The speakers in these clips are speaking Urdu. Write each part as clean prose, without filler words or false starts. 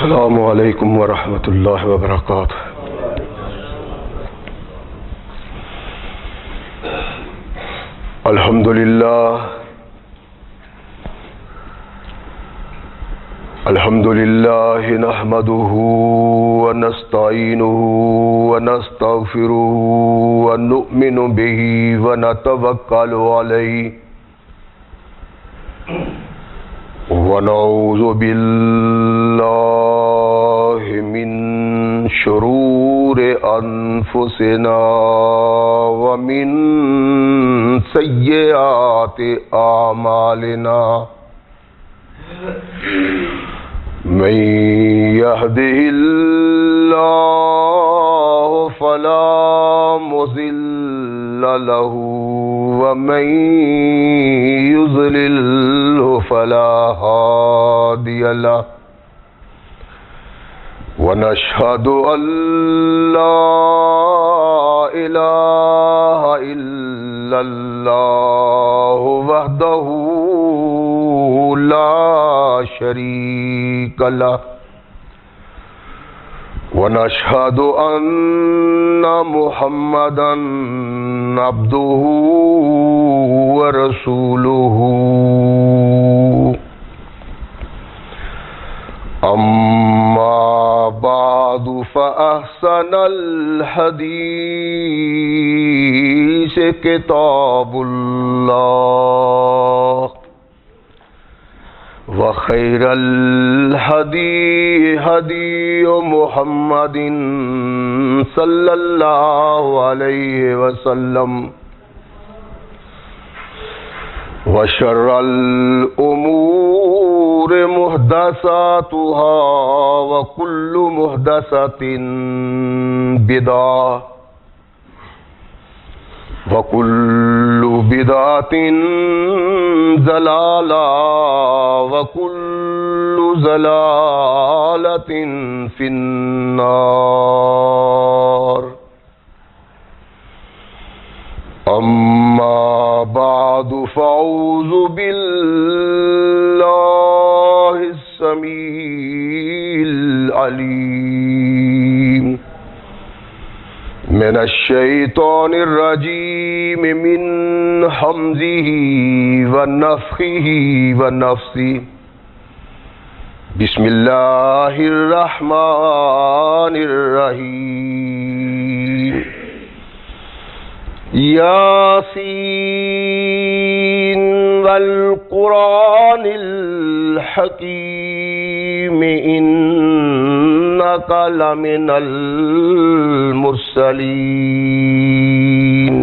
السلام علیکم ورحمۃ اللہ وبرکاتہ۔ الحمد للہ نحمده ونستعینه ونستغفره ونؤمن به ونتوکل علیہ ونعوذ باللہ من شرور انفسنا ومن سیئات اعمالنا من يهده الله فلا مضل له ومن يضلل فلا هادي له ونشهد أن لا إله إلا الله وحده لا شريك له ونشهد أن محمدا عبده ورسوله أما بعد فأحسن الحديث كتاب الله وخير الهدي هدي محمد صلى الله عليه وسلم وشر الأمور محدثاتها وكل محدثة بدعة وكل بدعة ضلالة وكل ضلالة في النار أما بعد فأعوذ بالله السميع العليم من الشيطان الرجيم من همزه ونفخه ونفثه بسم الله الرحمن الرحيم ياسين والقرآن الحكيم إنك لمن المرسلين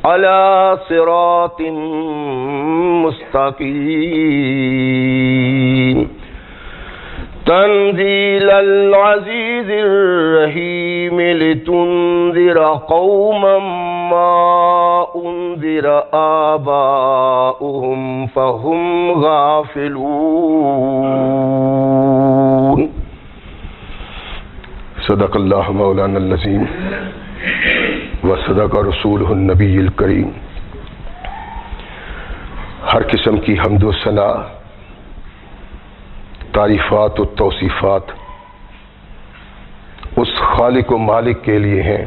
على صراط مستقيم تنزيل العزيز الرحيم لتنذر قوما ما أنذر آباؤهم فهم غافلون۔ صدق اللہ مولانا العظیم وصدق رسولہ النبی الکریم۔ ہر قسم کی حمد و ثنا، تعریفات و توصیفات اس خالق و مالک کے لیے ہیں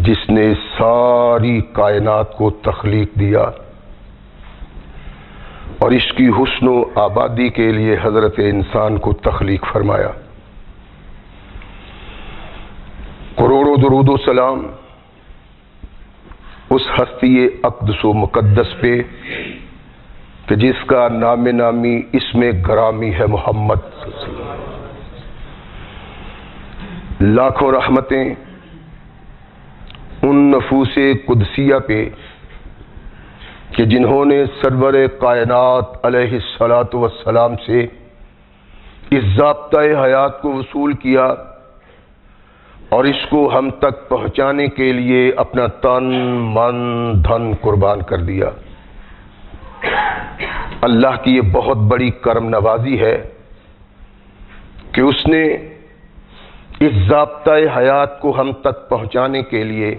جس نے ساری کائنات کو تخلیق دیا اور اس کی حسن و آبادی کے لیے حضرت انسان کو تخلیق فرمایا۔ کروڑوں درود و سلام اس ہستی اقدس و مقدس پہ کہ جس کا نام نامی اسم گرامی ہے محمد۔ لاکھوں رحمتیں ان نفوس قدسیہ پہ کہ جنہوں نے سرور کائنات علیہ الصلاۃ والسلام سے اس ضابطۂ حیات کو وصول کیا اور اس کو ہم تک پہنچانے کے لیے اپنا تن من دھن قربان کر دیا۔ اللہ کی یہ بہت بڑی کرم نوازی ہے کہ اس نے اس ضابطۂ حیات کو ہم تک پہنچانے کے لیے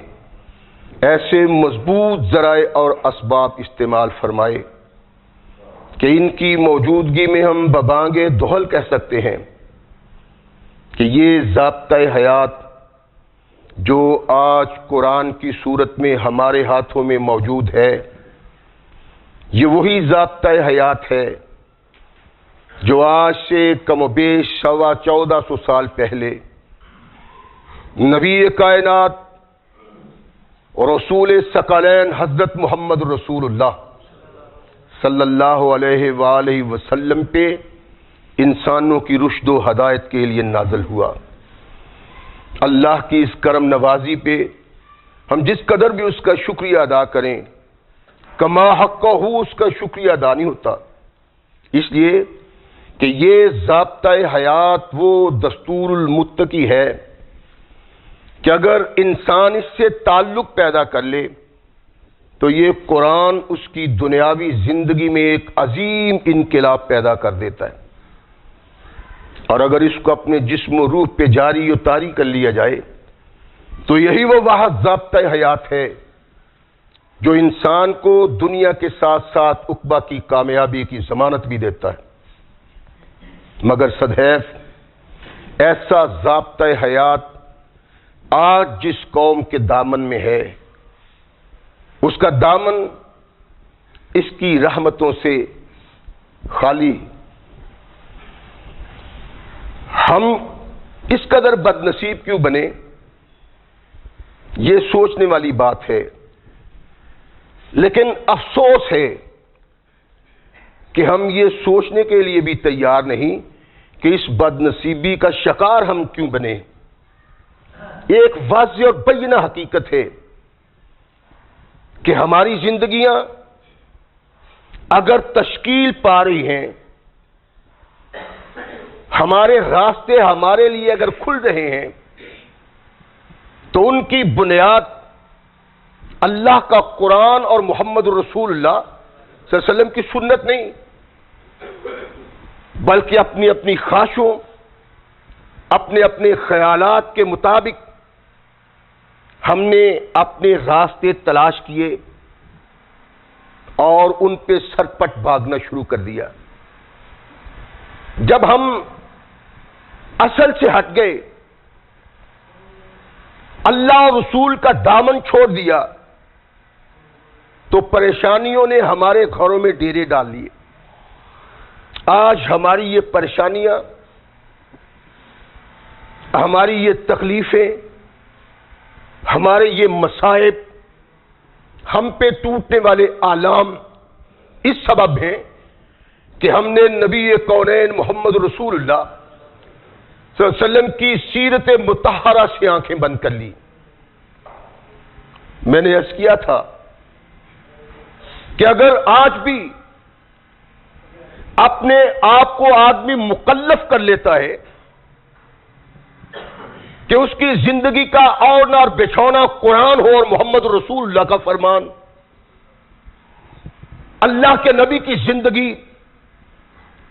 ایسے مضبوط ذرائع اور اسباب استعمال فرمائے کہ ان کی موجودگی میں ہم ببانگ دہل کہہ سکتے ہیں کہ یہ ضابطۂ حیات جو آج قرآن کی صورت میں ہمارے ہاتھوں میں موجود ہے، یہ وہی ضابطۂ حیات ہے جو آج سے کم و بیش 1450 سال پہلے نبی کائنات اور رسول ثقلین حضرت محمد رسول اللہ صلی اللہ علیہ وآلہ وسلم پہ انسانوں کی رشد و ہدایت کے لیے نازل ہوا۔ اللہ کی اس کرم نوازی پہ ہم جس قدر بھی اس کا شکریہ ادا کریں، کما حق ہو اس کا شکریہ ادا نہیں ہوتا، اس لیے کہ یہ ضابطۂ حیات وہ دستور المتقی ہے کہ اگر انسان اس سے تعلق پیدا کر لے تو یہ قرآن اس کی دنیاوی زندگی میں ایک عظیم انقلاب پیدا کر دیتا ہے، اور اگر اس کو اپنے جسم و روح پہ جاری و طاری کر لیا جائے تو یہی وہ واحد ضابطۂ حیات ہے جو انسان کو دنیا کے ساتھ ساتھ عقبہ کی کامیابی کی ضمانت بھی دیتا ہے۔ مگر سدحیف ایسا ضابطۂ حیات آج جس قوم کے دامن میں ہے، اس کا دامن اس کی رحمتوں سے خالی۔ ہم اس قدر بد نصیب کیوں بنے، یہ سوچنے والی بات ہے، لیکن افسوس ہے کہ ہم یہ سوچنے کے لیے بھی تیار نہیں کہ اس بد نصیبی کا شکار ہم کیوں بنے۔ ایک واضح اور بینہ حقیقت ہے کہ ہماری زندگیاں اگر تشکیل پا رہی ہیں، ہمارے راستے ہمارے لیے اگر کھل رہے ہیں، تو ان کی بنیاد اللہ کا قرآن اور محمد رسول اللہ صلی اللہ علیہ وسلم کی سنت نہیں، بلکہ اپنی اپنی خواہشوں، اپنے اپنے خیالات کے مطابق ہم نے اپنے راستے تلاش کیے اور ان پہ سرپٹ بھاگنا شروع کر دیا۔ جب ہم اصل سے ہٹ گئے، اللہ اور رسول کا دامن چھوڑ دیا، تو پریشانیوں نے ہمارے گھروں میں ڈیرے ڈال لیے۔ آج ہماری یہ پریشانیاں، ہماری یہ تکلیفیں، ہمارے یہ مصائب، ہم پہ ٹوٹنے والے آلام اس سبب ہیں کہ ہم نے نبی کونین محمد رسول اللہ صلی اللہ علیہ وسلم کی سیرت مطہرہ سے آنکھیں بند کر لی۔ میں نے عرض کیا تھا کہ اگر آج بھی اپنے آپ کو آدمی مکلف کر لیتا ہے کہ اس کی زندگی کا اوڑھنا اور بچھونا قرآن ہو اور محمد رسول اللہ کا فرمان، اللہ کے نبی کی زندگی،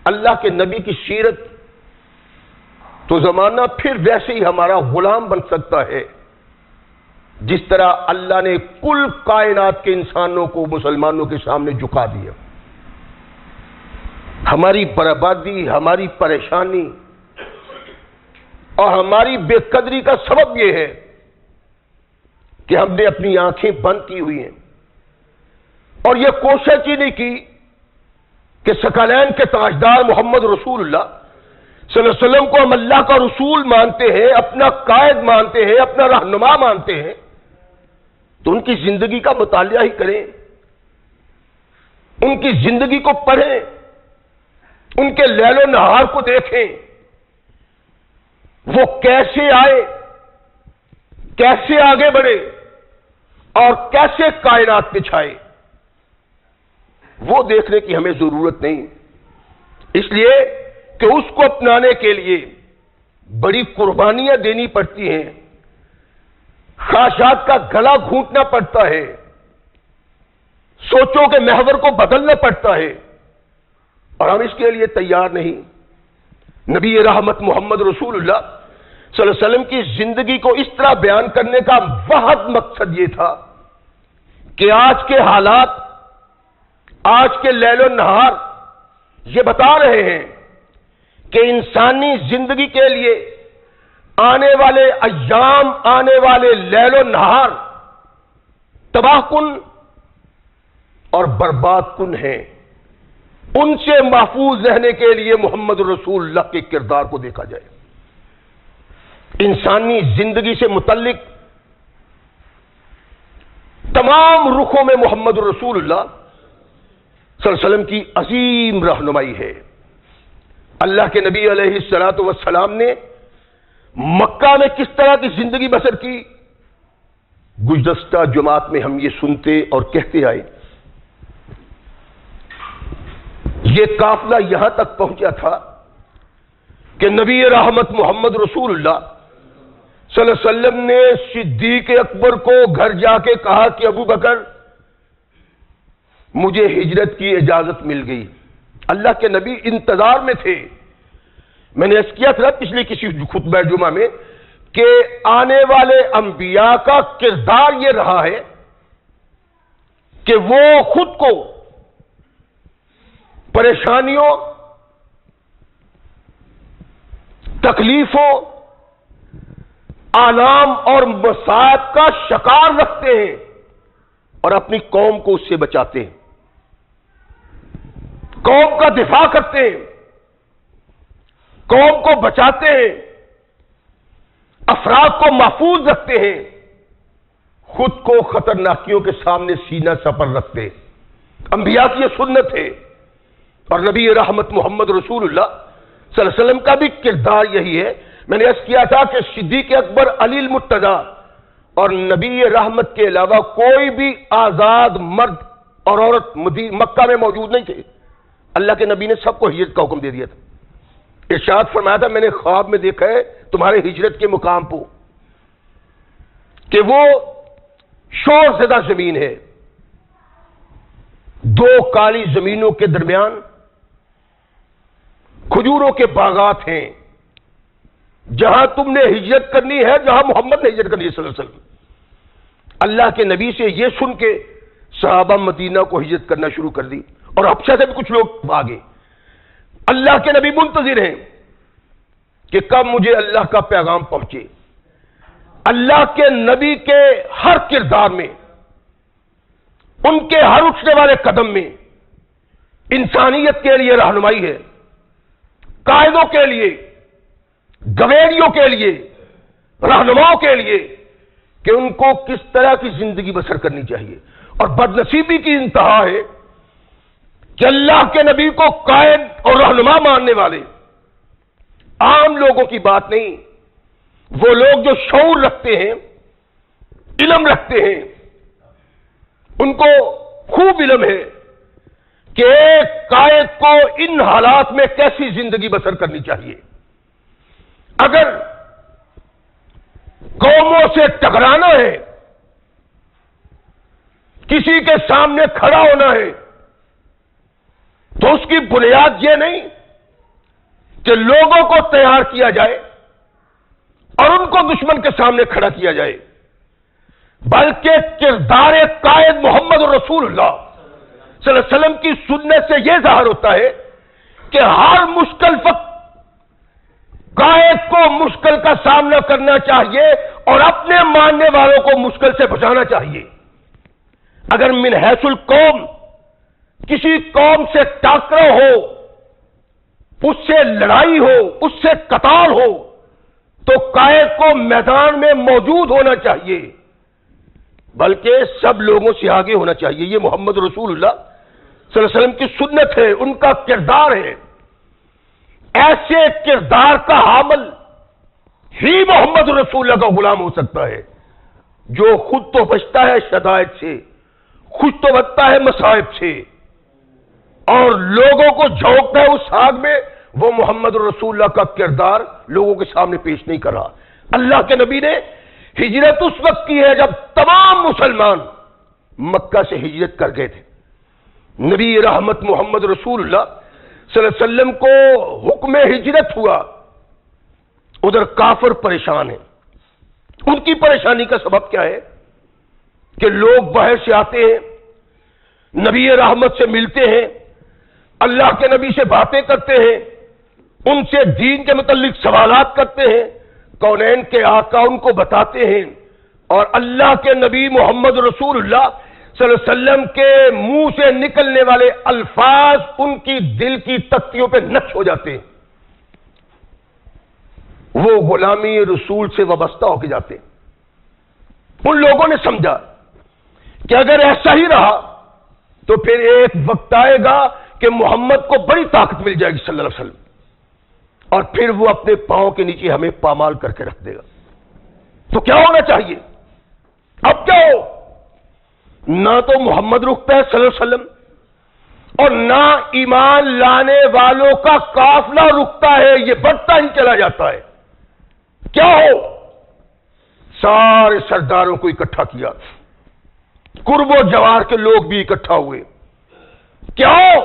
اللہ کے نبی کی سیرت، تو زمانہ پھر ویسے ہی ہمارا غلام بن سکتا ہے جس طرح اللہ نے کل کائنات کے انسانوں کو مسلمانوں کے سامنے جھکا دیا۔ ہماری بربادی، ہماری پریشانی اور ہماری بے قدری کا سبب یہ ہے کہ ہم نے اپنی آنکھیں بند کی ہوئی ہیں اور یہ کوشش ہی نہیں کی کہ ثقلین کے تاجدار محمد رسول اللہ صلی اللہ علیہ وسلم کو ہم اللہ کا رسول مانتے ہیں، اپنا قائد مانتے ہیں، اپنا رہنما مانتے ہیں، تو ان کی زندگی کا مطالعہ ہی کریں، ان کی زندگی کو پڑھیں، ان کے لیل و نہار کو دیکھیں، وہ کیسے آئے، کیسے آگے بڑھے اور کیسے کائنات پہ چھائے، وہ دیکھنے کی ہمیں ضرورت نہیں، اس لیے کہ اس کو اپنانے کے لیے بڑی قربانیاں دینی پڑتی ہیں، خواہشات کا گلا گھونٹنا پڑتا ہے، سوچوں کے محور کو بدلنا پڑتا ہے، اور ہم اس کے لیے تیار نہیں۔ نبی رحمت محمد رسول اللہ صلی اللہ علیہ وسلم کی زندگی کو اس طرح بیان کرنے کا واحد مقصد یہ تھا کہ آج کے حالات، آج کے لیل و نہار، یہ بتا رہے ہیں کہ انسانی زندگی کے لیے آنے والے ایام، آنے والے لیل و نہار تباہ کن اور برباد کن ہیں۔ ان سے محفوظ رہنے کے لیے محمد رسول اللہ کے کردار کو دیکھا جائے۔ انسانی زندگی سے متعلق تمام رخوں میں محمد رسول اللہ صلی اللہ علیہ وسلم کی عظیم رہنمائی ہے۔ اللہ کے نبی علیہ الصلوۃ والسلام نے مکہ میں کس طرح کی زندگی بسر کی، گزشتہ جماعت میں ہم یہ سنتے اور کہتے آئے۔ یہ قافلہ یہاں تک پہنچا تھا کہ نبی رحمت محمد رسول اللہ صلی اللہ علیہ وسلم نے صدیق اکبر کو گھر جا کے کہا کہ ابو بکر، مجھے ہجرت کی اجازت مل گئی۔ اللہ کے نبی انتظار میں تھے۔ میں نے عرض کیا تھا پچھلے کسی خطبہ جمعہ میں کہ آنے والے انبیاء کا کردار یہ رہا ہے کہ وہ خود کو پریشانیوں، تکلیفوں، آلام اور مصائب کا شکار رکھتے ہیں اور اپنی قوم کو اس سے بچاتے ہیں، قوم کا دفاع کرتے ہیں، قوم کو بچاتے ہیں، افراد کو محفوظ رکھتے ہیں، خود کو خطرناکیوں کے سامنے سینہ سپر رکھتے ہیں۔ انبیاء کی یہ سنت ہے، اور نبی رحمت محمد رسول اللہ صلی اللہ علیہ وسلم کا بھی کردار یہی ہے۔ میں نے عرض کیا تھا کہ صدیق اکبر علی المرتضی اور نبی رحمت کے علاوہ کوئی بھی آزاد مرد اور عورت مکہ میں موجود نہیں تھے۔ اللہ کے نبی نے سب کو ہجرت کا حکم دے دیا تھا۔ ارشاد فرمایا تھا میں نے خواب میں دیکھا ہے تمہارے ہجرت کے مقام کو کہ وہ شور زدہ زمین ہے، دو کالی زمینوں کے درمیان کھجوروں کے باغات ہیں، جہاں تم نے ہجرت کرنی ہے، جہاں محمد نے ہجرت کرنی ہے صلی اللہ علیہ وسلم۔ اللہ کے نبی سے یہ سن کے صحابہ مدینہ کو ہجرت کرنا شروع کر دی، اور حبشہ سے بھی کچھ لوگ آگے۔ اللہ کے نبی منتظر ہیں کہ کب مجھے اللہ کا پیغام پہنچے۔ اللہ کے نبی کے ہر کردار میں، ان کے ہر اٹھنے والے قدم میں انسانیت کے لیے رہنمائی ہے، قائدوں کے لیے، گویریوں کے لیے، رہنماؤں کے لیے کہ ان کو کس طرح کی زندگی بسر کرنی چاہیے۔ اور بدنصیبی کی انتہا ہے کہ اللہ کے نبی کو قائد اور رہنما ماننے والے عام لوگوں کی بات نہیں، وہ لوگ جو شعور رکھتے ہیں، علم رکھتے ہیں، ان کو خوب علم ہے کہ ایک قائد کو ان حالات میں کیسی زندگی بسر کرنی چاہیے۔ اگر قوموں سے ٹکرانا ہے، کسی کے سامنے کھڑا ہونا ہے، تو اس کی بنیاد یہ نہیں کہ لوگوں کو تیار کیا جائے اور ان کو دشمن کے سامنے کھڑا کیا جائے، بلکہ کردار قائد محمد رسول اللہ صلی اللہ علیہ وسلم کی سنت سے یہ ظاہر ہوتا ہے کہ ہر مشکل وقت قائد کو مشکل کا سامنا کرنا چاہیے اور اپنے ماننے والوں کو مشکل سے بچانا چاہیے۔ اگر من حیث القوم کسی قوم سے ٹاکرا ہو، اس سے لڑائی ہو، اس سے قتال ہو، تو قائد کو میدان میں موجود ہونا چاہیے، بلکہ سب لوگوں سے آگے ہونا چاہیے۔ یہ محمد رسول اللہ صلی اللہ علیہ وسلم کی سنت ہے، ان کا کردار ہے۔ ایسے کردار کا حامل ہی محمد رسول اللہ کا غلام ہو سکتا ہے، جو خود تو بچتا ہے شدائد سے، خود تو بچتا ہے مصائب سے، اور لوگوں کو جھونکتا ہے اس آگ میں۔ وہ محمد رسول اللہ کا کردار لوگوں کے سامنے پیش نہیں کر رہا۔ اللہ کے نبی نے ہجرت اس وقت کی ہے جب تمام مسلمان مکہ سے ہجرت کر گئے تھے۔ نبی رحمت محمد رسول اللہ صلی اللہ علیہ وسلم کو حکم ہجرت ہوا، ادھر کافر پریشان ہیں۔ ان کی پریشانی کا سبب کیا ہے کہ لوگ باہر سے آتے ہیں، نبی رحمت سے ملتے ہیں، اللہ کے نبی سے باتیں کرتے ہیں، ان سے دین کے متعلق سوالات کرتے ہیں، کونین کے آقا ان کو بتاتے ہیں، اور اللہ کے نبی محمد رسول اللہ صلی اللہ علیہ وسلم کے منہ سے نکلنے والے الفاظ ان کی دل کی تختیوں پہ نقش ہو جاتے ہیں، وہ غلامی رسول سے وابستہ ہو کے جاتے ہیں۔ ان لوگوں نے سمجھا کہ اگر ایسا ہی رہا تو پھر ایک وقت آئے گا کہ محمد کو بڑی طاقت مل جائے گی صلی اللہ علیہ وسلم، اور پھر وہ اپنے پاؤں کے نیچے ہمیں پامال کر کے رکھ دے گا۔ تو کیا ہونا چاہیے؟ اب کیا ہو؟ نہ تو محمد رکتا ہے صلی اللہ علیہ وسلم، اور نہ ایمان لانے والوں کا قافلہ رکتا ہے، یہ بڑھتا ہی چلا جاتا ہے۔ کیا ہو؟ سارے سرداروں کو اکٹھا کیا، قرب و جوار کے لوگ بھی اکٹھا ہوئے۔ کیا ہو؟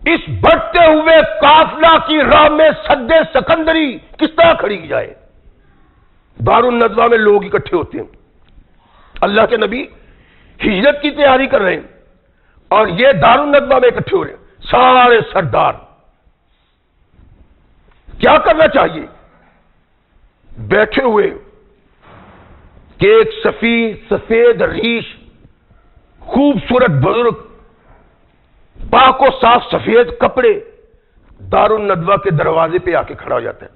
اس بڑھتے ہوئے قافلہ کی راہ میں سد سکندری کس طرح کھڑی کی جائے؟ دار الندوہ میں لوگ اکٹھے ہوتے ہیں، اللہ کے نبی ہجرت کی تیاری کر رہے ہیں، اور یہ دار الندوہ میں اکٹھے ہو رہے ہیں سارے سردار۔ کیا کرنا چاہیے؟ بیٹھے ہوئے کہ ایک سفید ریش خوبصورت بزرگ، پاک و صاف سفید کپڑے، دار الندوہ کے دروازے پہ آ کے کھڑا ہو جاتا ہے۔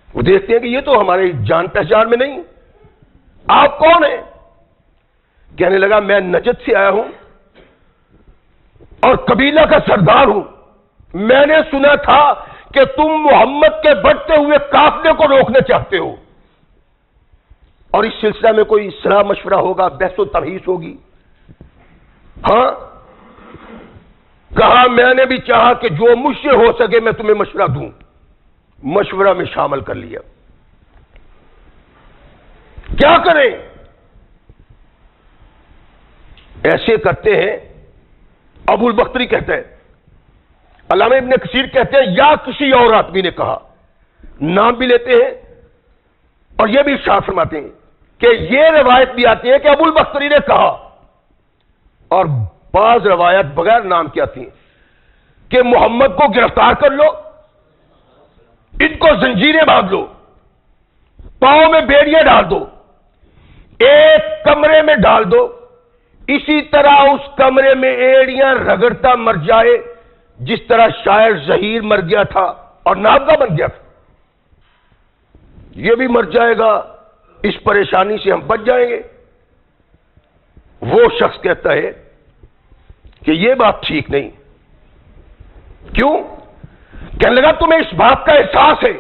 وہ دیکھتے ہیں کہ یہ تو ہمارے جان پہچان میں نہیں، آپ کون ہیں؟ کہنے لگا میں نجد سے آیا ہوں اور قبیلہ کا سردار ہوں، میں نے سنا تھا کہ تم محمد کے بڑھتے ہوئے قافلے کو روکنا چاہتے ہو، اور اس سلسلہ میں کوئی صلاح مشورہ ہوگا، بحث و تبحیث ہوگی۔ ہاں، کہا میں نے بھی چاہا کہ جو مجھ سے ہو سکے میں تمہیں مشورہ دوں، مشورہ میں شامل کر لیا۔ کیا کریں؟ ایسے کرتے ہیں، ابو البختری کہتے ہیں، علامہ ابن کثیر کہتے ہیں یا کسی اور آدمی نے کہا، نام بھی لیتے ہیں، اور یہ بھی ارشاد فرماتے ہیں کہ یہ روایت بھی آتی ہے کہ ابو البختری نے کہا، اور بعض روایت بغیر نام کی آتی ہیں کہ محمد کو گرفتار کر لو، ان کو زنجیریں باندھ لو، پاؤں میں بیڑیاں ڈال دو، ایک کمرے میں ڈال دو، اسی طرح اس کمرے میں ایڑیاں رگڑتا مر جائے جس طرح شاعر ظہیر مر گیا تھا اور نابغہ بن گیا تھا، یہ بھی مر جائے گا، اس پریشانی سے ہم بچ جائیں گے۔ وہ شخص کہتا ہے کہ یہ بات ٹھیک نہیں۔ کیوں؟ کہنے لگا تمہیں اس بات کا احساس ہے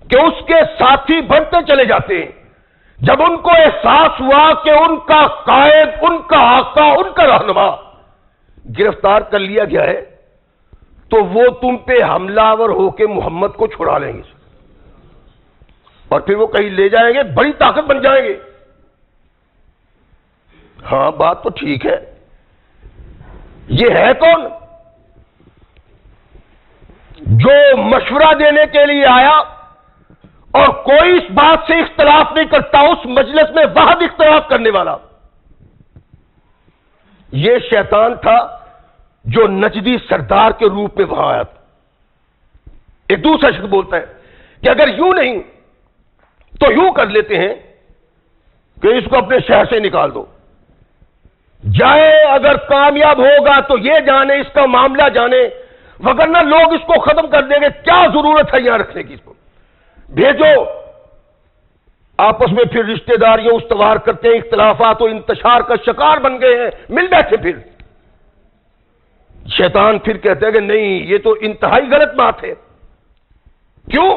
کہ اس کے ساتھی بڑھتے چلے جاتے ہیں، جب ان کو احساس ہوا کہ ان کا قائد، ان کا آقا، ان کا رہنما گرفتار کر لیا گیا ہے، تو وہ تم پہ حملہ آور ہو کے محمد کو چھڑا لیں گے، اور پھر وہ کہیں لے جائیں گے، بڑی طاقت بن جائیں گے۔ ہاں بات تو ٹھیک ہے، یہ ہے کون جو مشورہ دینے کے لیے آیا اور کوئی اس بات سے اختلاف نہیں کرتا، اس مجلس میں واحد اختلاف کرنے والا؟ یہ شیطان تھا جو نجدی سردار کے روپ میں وہاں آیا تھا۔ ایک دوسرا شخص بولتا ہے کہ اگر یوں نہیں تو یوں کر لیتے ہیں کہ اس کو اپنے شہر سے نکال دو، جائے اگر کامیاب ہوگا تو یہ جانے، اس کا معاملہ جانے، وگرنہ لوگ اس کو ختم کر دیں گے، کیا ضرورت ہے یہاں رکھنے کی، اس کو بھیجو۔ آپس میں پھر رشتہ داریوں استوار کرتے ہیں، اختلافات و انتشار کا شکار بن گئے ہیں، مل بیٹھے۔ پھر شیطان پھر کہتے ہیں کہ نہیں، یہ تو انتہائی غلط بات ہے۔ کیوں؟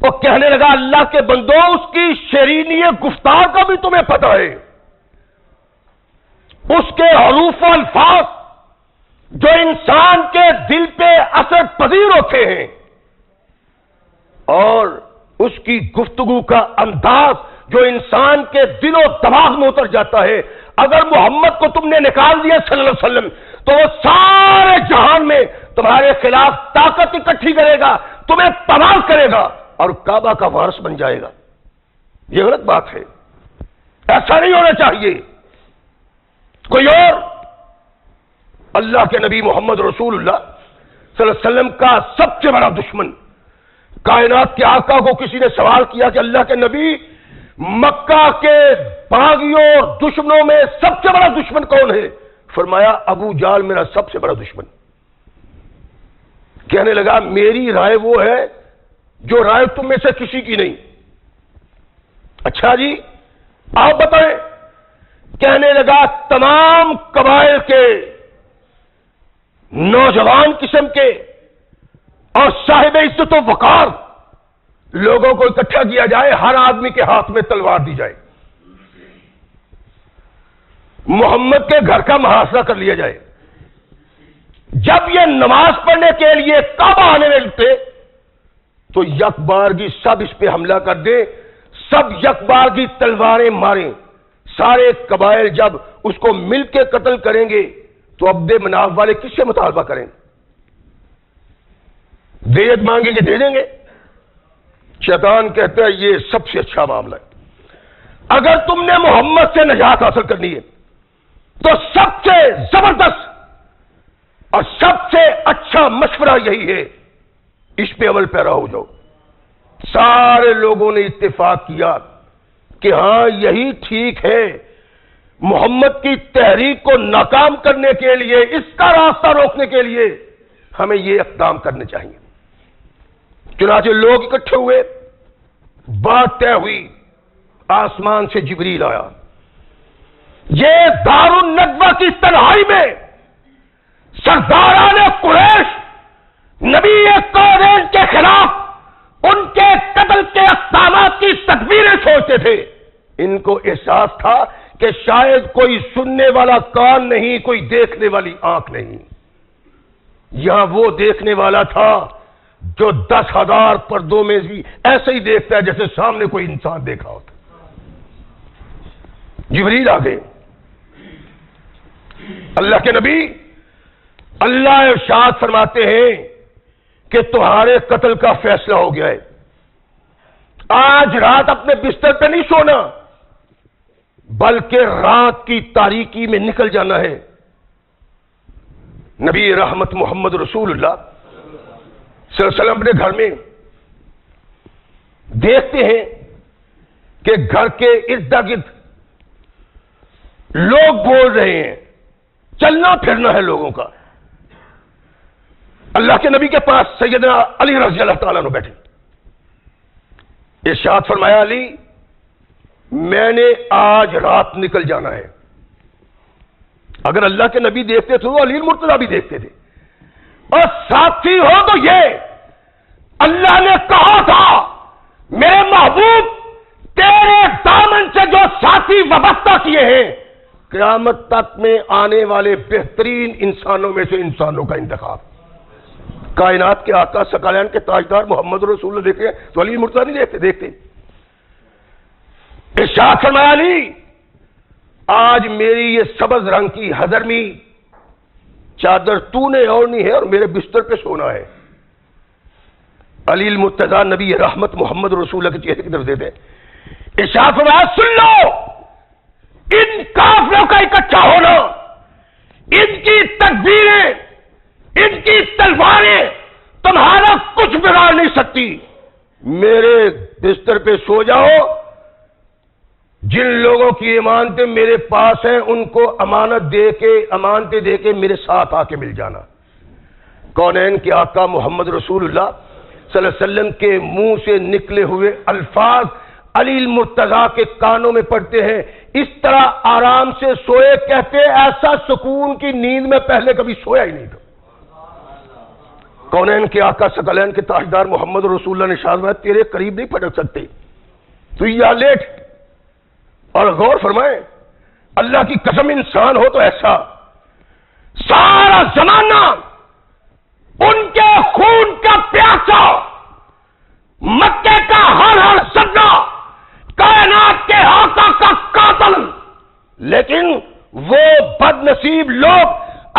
وہ کہنے لگا اللہ کے بندو، اس کی شیرینی گفتار کا بھی تمہیں پتہ ہے، اس کے حروف و الفاظ جو انسان کے دل پہ اثر پذیر ہوتے ہیں، اور اس کی گفتگو کا انداز جو انسان کے دل و دماغ میں اتر جاتا ہے۔ اگر محمد کو تم نے نکال دیا صلی اللہ علیہ وسلم تو وہ سارے جہان میں تمہارے خلاف طاقت اکٹھی کرے گا، تمہیں تباہ کرے گا اور کعبہ کا وارث بن جائے گا۔ یہ غلط بات ہے، ایسا نہیں ہونا چاہیے۔ کوئی اور اللہ کے نبی محمد رسول اللہ صلی اللہ علیہ وسلم کا سب سے بڑا دشمن، کائنات کے آقا کو کسی نے سوال کیا کہ اللہ کے نبی، مکہ کے باغیوں اور دشمنوں میں سب سے بڑا دشمن کون ہے؟ فرمایا ابو جہل میرا سب سے بڑا دشمن۔ کہنے لگا میری رائے وہ ہے جو رائے تم میں سے کسی کی نہیں۔ اچھا جی آپ بتائیں۔ کہنے لگا تمام قبائل کے نوجوان قسم کے اور صاحب عزت و وقار لوگوں کو اکٹھا کیا جائے، ہر آدمی کے ہاتھ میں تلوار دی جائے، محمد کے گھر کا محاصرہ کر لیا جائے۔ جب یہ نماز پڑھنے کے لیے کعبہ آنے لگتے تو یک بارگی سب اس پہ حملہ کر دیں، سب یک بارگی تلواریں ماریں۔ سارے قبائل جب اس کو مل کے قتل کریں گے تو عبد مناف والے کس سے مطالبہ کریں؟ دیت مانگیں گے دے دیں گے؟ شیطان کہتا ہے یہ سب سے اچھا معاملہ ہے۔ اگر تم نے محمد سے نجات حاصل کرنی ہے تو سب سے زبردست اور سب سے اچھا مشورہ یہی ہے، اس پہ عمل پیرا ہو جاؤ۔ سارے لوگوں نے اتفاق کیا کہ ہاں یہی ٹھیک ہے، محمد کی تحریک کو ناکام کرنے کے لیے، اس کا راستہ روکنے کے لیے ہمیں یہ اقدام کرنے چاہیے۔ چنانچہ لوگ اکٹھے ہوئے، بات طے ہوئی، آسمان سے جبریل آیا۔ یہ دار الندوہ کی تنہائی میں سرداران قریش نبی کونین کے خلاف ان کے قتل کے اقدامات کی تدبیریں سوچتے تھے۔ ان کو احساس تھا کہ شاید کوئی سننے والا کان نہیں، کوئی دیکھنے والی آنکھ نہیں۔ یہاں وہ دیکھنے والا تھا جو 10,000 پردوں میں بھی ایسے ہی دیکھتا ہے جیسے سامنے کوئی انسان دیکھا ہوتا۔ جبریل آ گئے۔ اللہ کے نبی، اللہ ارشاد فرماتے ہیں کہ تمہارے قتل کا فیصلہ ہو گیا ہے، آج رات اپنے بستر پہ نہیں سونا بلکہ رات کی تاریکی میں نکل جانا ہے۔ نبی رحمت محمد رسول اللہ صلی اللہ علیہ وسلم اپنے گھر میں دیکھتے ہیں کہ گھر کے ارد گرد لوگ بول رہے ہیں، چلنا پھرنا ہے لوگوں کا۔ اللہ کے نبی کے پاس سیدنا علی رضی اللہ تعالیٰ عنہ بیٹھے، ارشاد فرمایا علی میں نے آج رات نکل جانا ہے۔ اگر اللہ کے نبی دیکھتے تھے تو علی المرتضیٰ بھی دیکھتے تھے، اور ساتھی ہو تو یہ اللہ نے کہا تھا میرے محبوب تیرے دامن سے جو ساتھی وابستہ کیے ہیں قیامت تک میں آنے والے بہترین انسانوں میں سے انسانوں کا انتخاب۔ کائنات کے آقا ثقلین کے تاجدار محمد رسول اللہ دیکھے تو علی مرتضیٰ نہیں دیکھتے۔ ارشاد فرمایا علی آج میری یہ سبز رنگ کی حضرمی چادر تو نے اوڑھنی ہے اور میرے بستر پہ سونا ہے۔ علی المرتضیٰ نبی رحمت محمد رسول اللہ کے چہرے کی طرف دیتے ارشاد فرمایا سن لو، ان کافروں کا اکٹھا ہونا، ان کی تکبیریں، ان کی تلواریں تمہارا کچھ بگاڑ نہیں سکتی۔ میرے بستر پہ سو جاؤ، جن لوگوں کی امانتیں میرے پاس ہیں ان کو امانتیں دے کے میرے ساتھ آ کے مل جانا۔ کونین کے آقا محمد رسول اللہ صلی اللہ علیہ وسلم کے منہ سے نکلے ہوئے الفاظ علی المرتضیٰ کے کانوں میں پڑتے ہیں، اس طرح آرام سے سوئے، کہتے ایسا سکون کی نیند میں پہلے کبھی سویا ہی نہیں تھا۔ کونین کے آقا ثقلین کے تاجدار محمد رسول اللہ نے ارشاد فرمایا تیرے قریب نہیں پھٹک سکتے، تو یہاں لیٹ۔ اور غور فرمائیں اللہ کی قسم انسان ہو تو ایسا سارا زمانہ ان کے خون کا پیاسا، مکے کا ہر سدا، کائنات کے آقا کا قاتل، لیکن وہ بد نصیب لوگ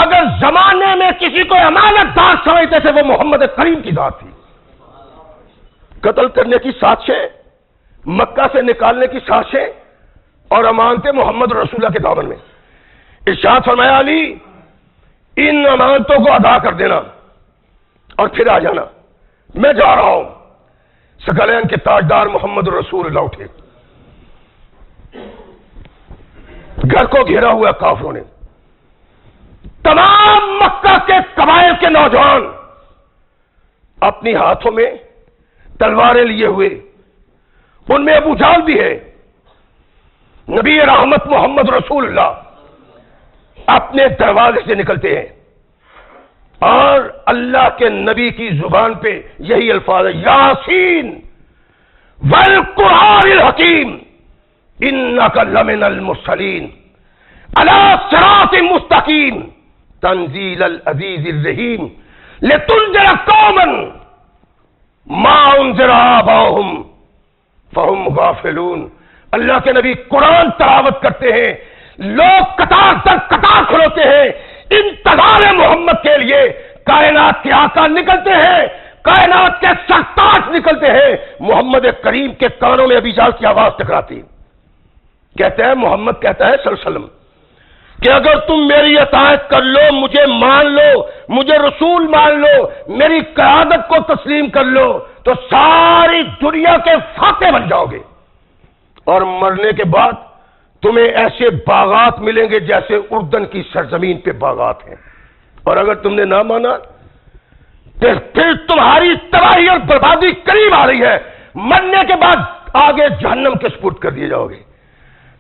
اگر زمانے میں کسی کو امانت دار سمجھتے تھے وہ محمد کریم کی ذات تھی۔ قتل کرنے کی سازشیں، مکہ سے نکالنے کی سازشیں اور امانتیں محمد رسول اللہ کے دامن میں۔ ارشاد فرمایا علی ان امانتوں کو ادا کر دینا اور پھر آ جانا، میں جا رہا ہوں۔ ثقلین کے تاجدار محمد رسول اللہ اٹھے، گھر کو گھیرا ہوا کافروں نے، تمام مکہ کے قبائل کے نوجوان اپنی ہاتھوں میں تلواریں لیے ہوئے، ان میں ابو جہل بھی ہے۔ نبی رحمت محمد رسول اللہ اپنے دروازے سے نکلتے ہیں اور اللہ کے نبی کی زبان پہ یہی الفاظ ہے، یاسین والقرآن الحکیم انک لمن المرسلین علی صراط مستقیم تنزیل العزیز الرحیم لتنذر قوما ما انذر آباؤہم فہم غافلون۔ اللہ کے نبی قرآن تلاوت کرتے ہیں، لوگ قطار در قطار کھلوتے ہیں انتظار محمد کے لیے، کائنات کے آقا نکلتے ہیں، کائنات کے سرتاج نکلتے ہیں، محمد کریم کے کانوں میں ابی جہل کی آواز ٹکراتی، کہتے ہیں محمد کہتا ہے صلی اللہ علیہ وسلم کہ اگر تم میری اطاعت کر لو، مجھے مان لو، مجھے رسول مان لو، میری قیادت کو تسلیم کر لو تو ساری دنیا کے فاتح بن جاؤ گے، اور مرنے کے بعد تمہیں ایسے باغات ملیں گے جیسے اردن کی سرزمین پہ باغات ہیں، اور اگر تم نے نہ مانا پھر تمہاری تباہی اور بربادی قریب آ رہی ہے، مرنے کے بعد آگے جہنم کے سپرد کر دیے جاؤ گے۔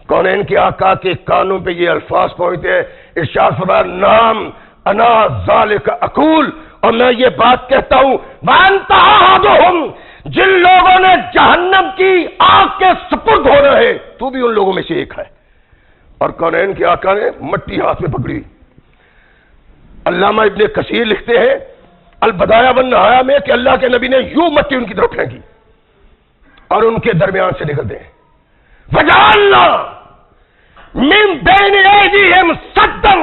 کونین کے آقا کے کانوں پہ یہ الفاظ پہنچتے ہیں، ارشاد فرمایا نام انا ذالک اقول، اور میں یہ بات کہتا ہوں وانت احدہم، جن لوگوں نے جہنم کی آگ کے سپرد ہونا ہے تو بھی ان لوگوں میں سے ایک ہے۔ اور کونین کے آقا نے مٹی ہاتھ میں پکڑی۔ علامہ ابن کثیر لکھتے ہیں البدایہ والنہایہ میں کہ اللہ کے نبی نے یوں مٹی ان کی طرف پھینکی اور ان کے درمیان سے نکلتے ہیں، وجعلنا من بین ایدیہم سدا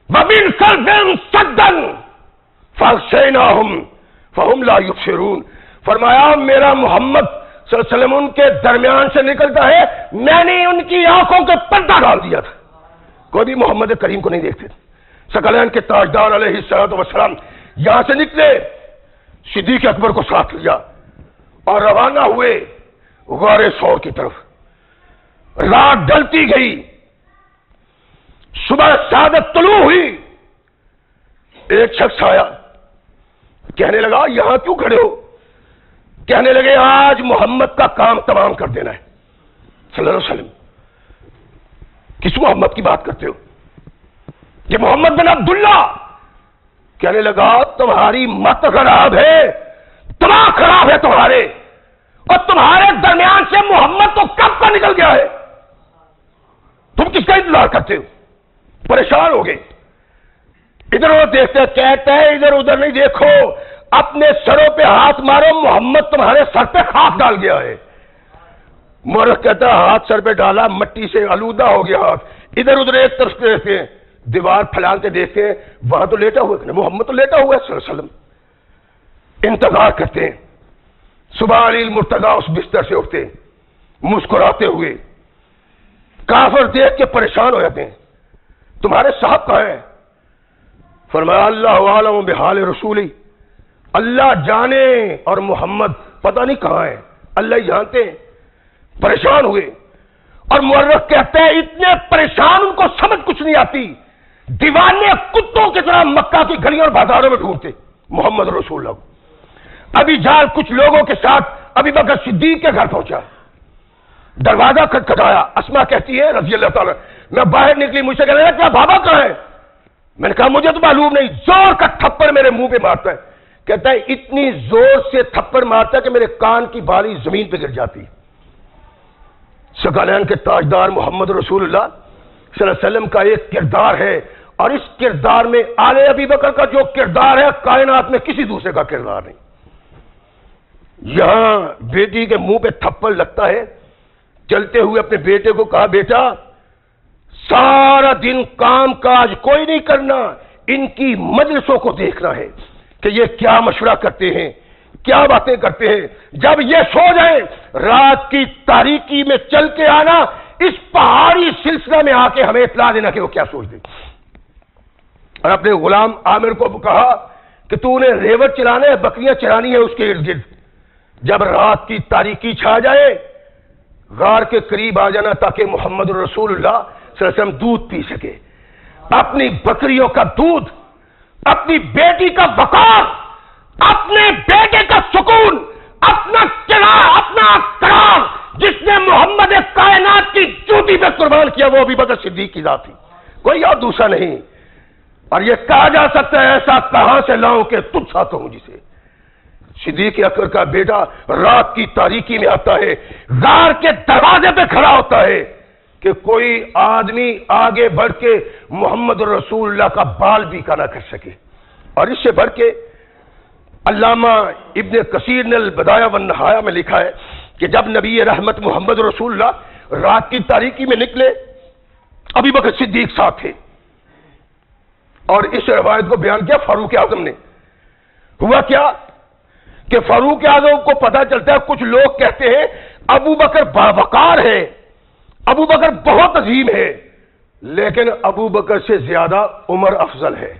ومن خلفہم سدا فاغشیناہم فہم لا یبصرون۔ فرمایا میرا محمد صلی اللہ علیہ وسلم ان کے درمیان سے نکلتا ہے، میں نے ان کی آنکھوں کے پردہ ڈال دیا تھا، کوئی بھی محمد کریم کو نہیں دیکھتے۔ ثقلین کے تاجدار علیہ الصلوۃ والسلام یہاں سے نکلے، صدیق اکبر کو ساتھ لیا اور روانہ ہوئے غار ثور کی طرف۔ رات ڈلتی گئی، صبح شہادت طلوع ہوئی، ایک شخص آیا، کہنے لگا یہاں کیوں کھڑے ہو؟ کہنے لگے آج محمد کا کام تمام کر دینا ہے صلی اللہ علیہ وسلم۔ کس محمد کی بات کرتے ہو؟ یہ محمد بن عبداللہ۔ کہنے لگا تمہاری مت خراب ہے، دماغ خراب ہے تمہارے، اور تمہارے درمیان سے محمد تو کب کا نکل گیا ہے، تم کس کا انتظار کرتے ہو؟ پریشان ہو گئے، ادھر ادھر دیکھتے، کہتے ہیں ادھر ادھر نہیں دیکھو، اپنے سروں پہ ہاتھ مارو، محمد تمہارے سر پہ خاک ڈال گیا ہے۔ مورخ کہتا ہے ہاتھ سر پہ ڈالا، مٹی سے آلودہ ہو گیا ہاتھ، ادھر ادھر ایک طرف دیکھتے ہیں، دیوار پھیلان کے دیکھتے ہیں، وہاں تو لیٹا ہوا ہے، محمد تو لیٹا ہوا ہے صلی اللہ علیہ وسلم۔ انتظار کرتے ہیں، صبح علی المرتضیٰ اس بستر سے اٹھتے مسکراتے ہوئے، کافر دیکھ کے پریشان ہو جاتے ہیں، تمہارے صاحب کہاں ہیں؟ فرمایا اللہ عالم بحال رسولی، اللہ جانے اور محمد پتہ نہیں کہاں ہے، اللہ ہی جانتے ہیں۔ پریشان ہوئے، اور مورخ کہتے ہیں اتنے پریشان ان کو سمجھ کچھ نہیں آتی، دیوانے کتوں کی طرح مکہ کی گلیوں اور بازاروں میں ڈھونڈتے محمد رسول اللہ کو۔ ابھی جال کچھ لوگوں کے ساتھ ابھی بکر صدیق کے گھر پہنچا، دروازہ کھٹکھٹایا، اسما کہتی ہے رضی اللہ تعالیٰ، میں باہر نکلی، مجھ سے کہنے لگا کیا بابا کہاں ہے؟ میں نے کہا مجھے تو معلوم نہیں، زور کا تھپڑ میرے منہ پہ مارتا ہے، کہتا ہے اتنی زور سے تھپڑ مارتا ہے کہ میرے کان کی بالی زمین پہ گر جاتی۔ ثقلین کے تاجدار محمد رسول اللہ صلی اللہ علیہ وسلم کا ایک کردار ہے، اور اس کردار میں آل ابی بکر کا جو کردار ہے کائنات میں کسی دوسرے کا کردار نہیں۔ یہاں بیٹی کے منہ پہ تھپڑ لگتا ہے، چلتے ہوئے اپنے بیٹے کو کہا بیٹا سارا دن کام کاج کوئی نہیں کرنا، ان کی مجلسوں کو دیکھنا ہے کہ یہ کیا مشورہ کرتے ہیں، کیا باتیں کرتے ہیں، جب یہ سو جائیں رات کی تاریکی میں چل کے آنا، اس پہاڑی سلسلہ میں آ کے ہمیں اطلاع دینا کہ وہ کیا سوچ دیں۔ اور اپنے غلام عامر کو کہا کہ تو نے ریوٹ چلانا ہے، بکریاں چرانی ہے اس کے ارد گرد، جب رات کی تاریکی چھا جائے غار کے قریب آ جانا تاکہ محمد رسول اللہ صلی اللہ علیہ وسلم دودھ پی سکے۔ اپنی بکریوں کا دودھ، اپنی بیٹی کا وقار، اپنے بیٹے کا سکون، اپنا قرار جس نے محمد کائنات کی چوٹی پہ قربان کیا وہ ابو بکر صدیق کی ذات تھی، کوئی اور دوسرا نہیں۔ اور یہ کہا جا سکتا ہے ایسا کہاں سے لاؤں کہ تجھ ساتھ ہوں جسے؟ صدیق اکبر کا بیٹا رات کی تاریکی میں آتا ہے، غار کے دروازے پہ کھڑا ہوتا ہے کہ کوئی آدمی آگے بڑھ کے محمد رسول اللہ کا بال بھی نہ کر سکے۔ اور اس سے بڑھ کے علامہ ابن کثیر نے البدایہ والنہایہ میں لکھا ہے کہ جب نبی رحمت محمد رسول اللہ رات کی تاریکی میں نکلے ابو بکر صدیق ساتھ تھے، اور اس روایت کو بیان کیا فاروق اعظم نے۔ ہوا کیا کہ فاروق اعظم کو پتہ چلتا ہے، کچھ لوگ کہتے ہیں ابو بکر باوقار ہے، ابو بکر بہت عظیم ہے، لیکن ابو بکر سے زیادہ عمر افضل ہے۔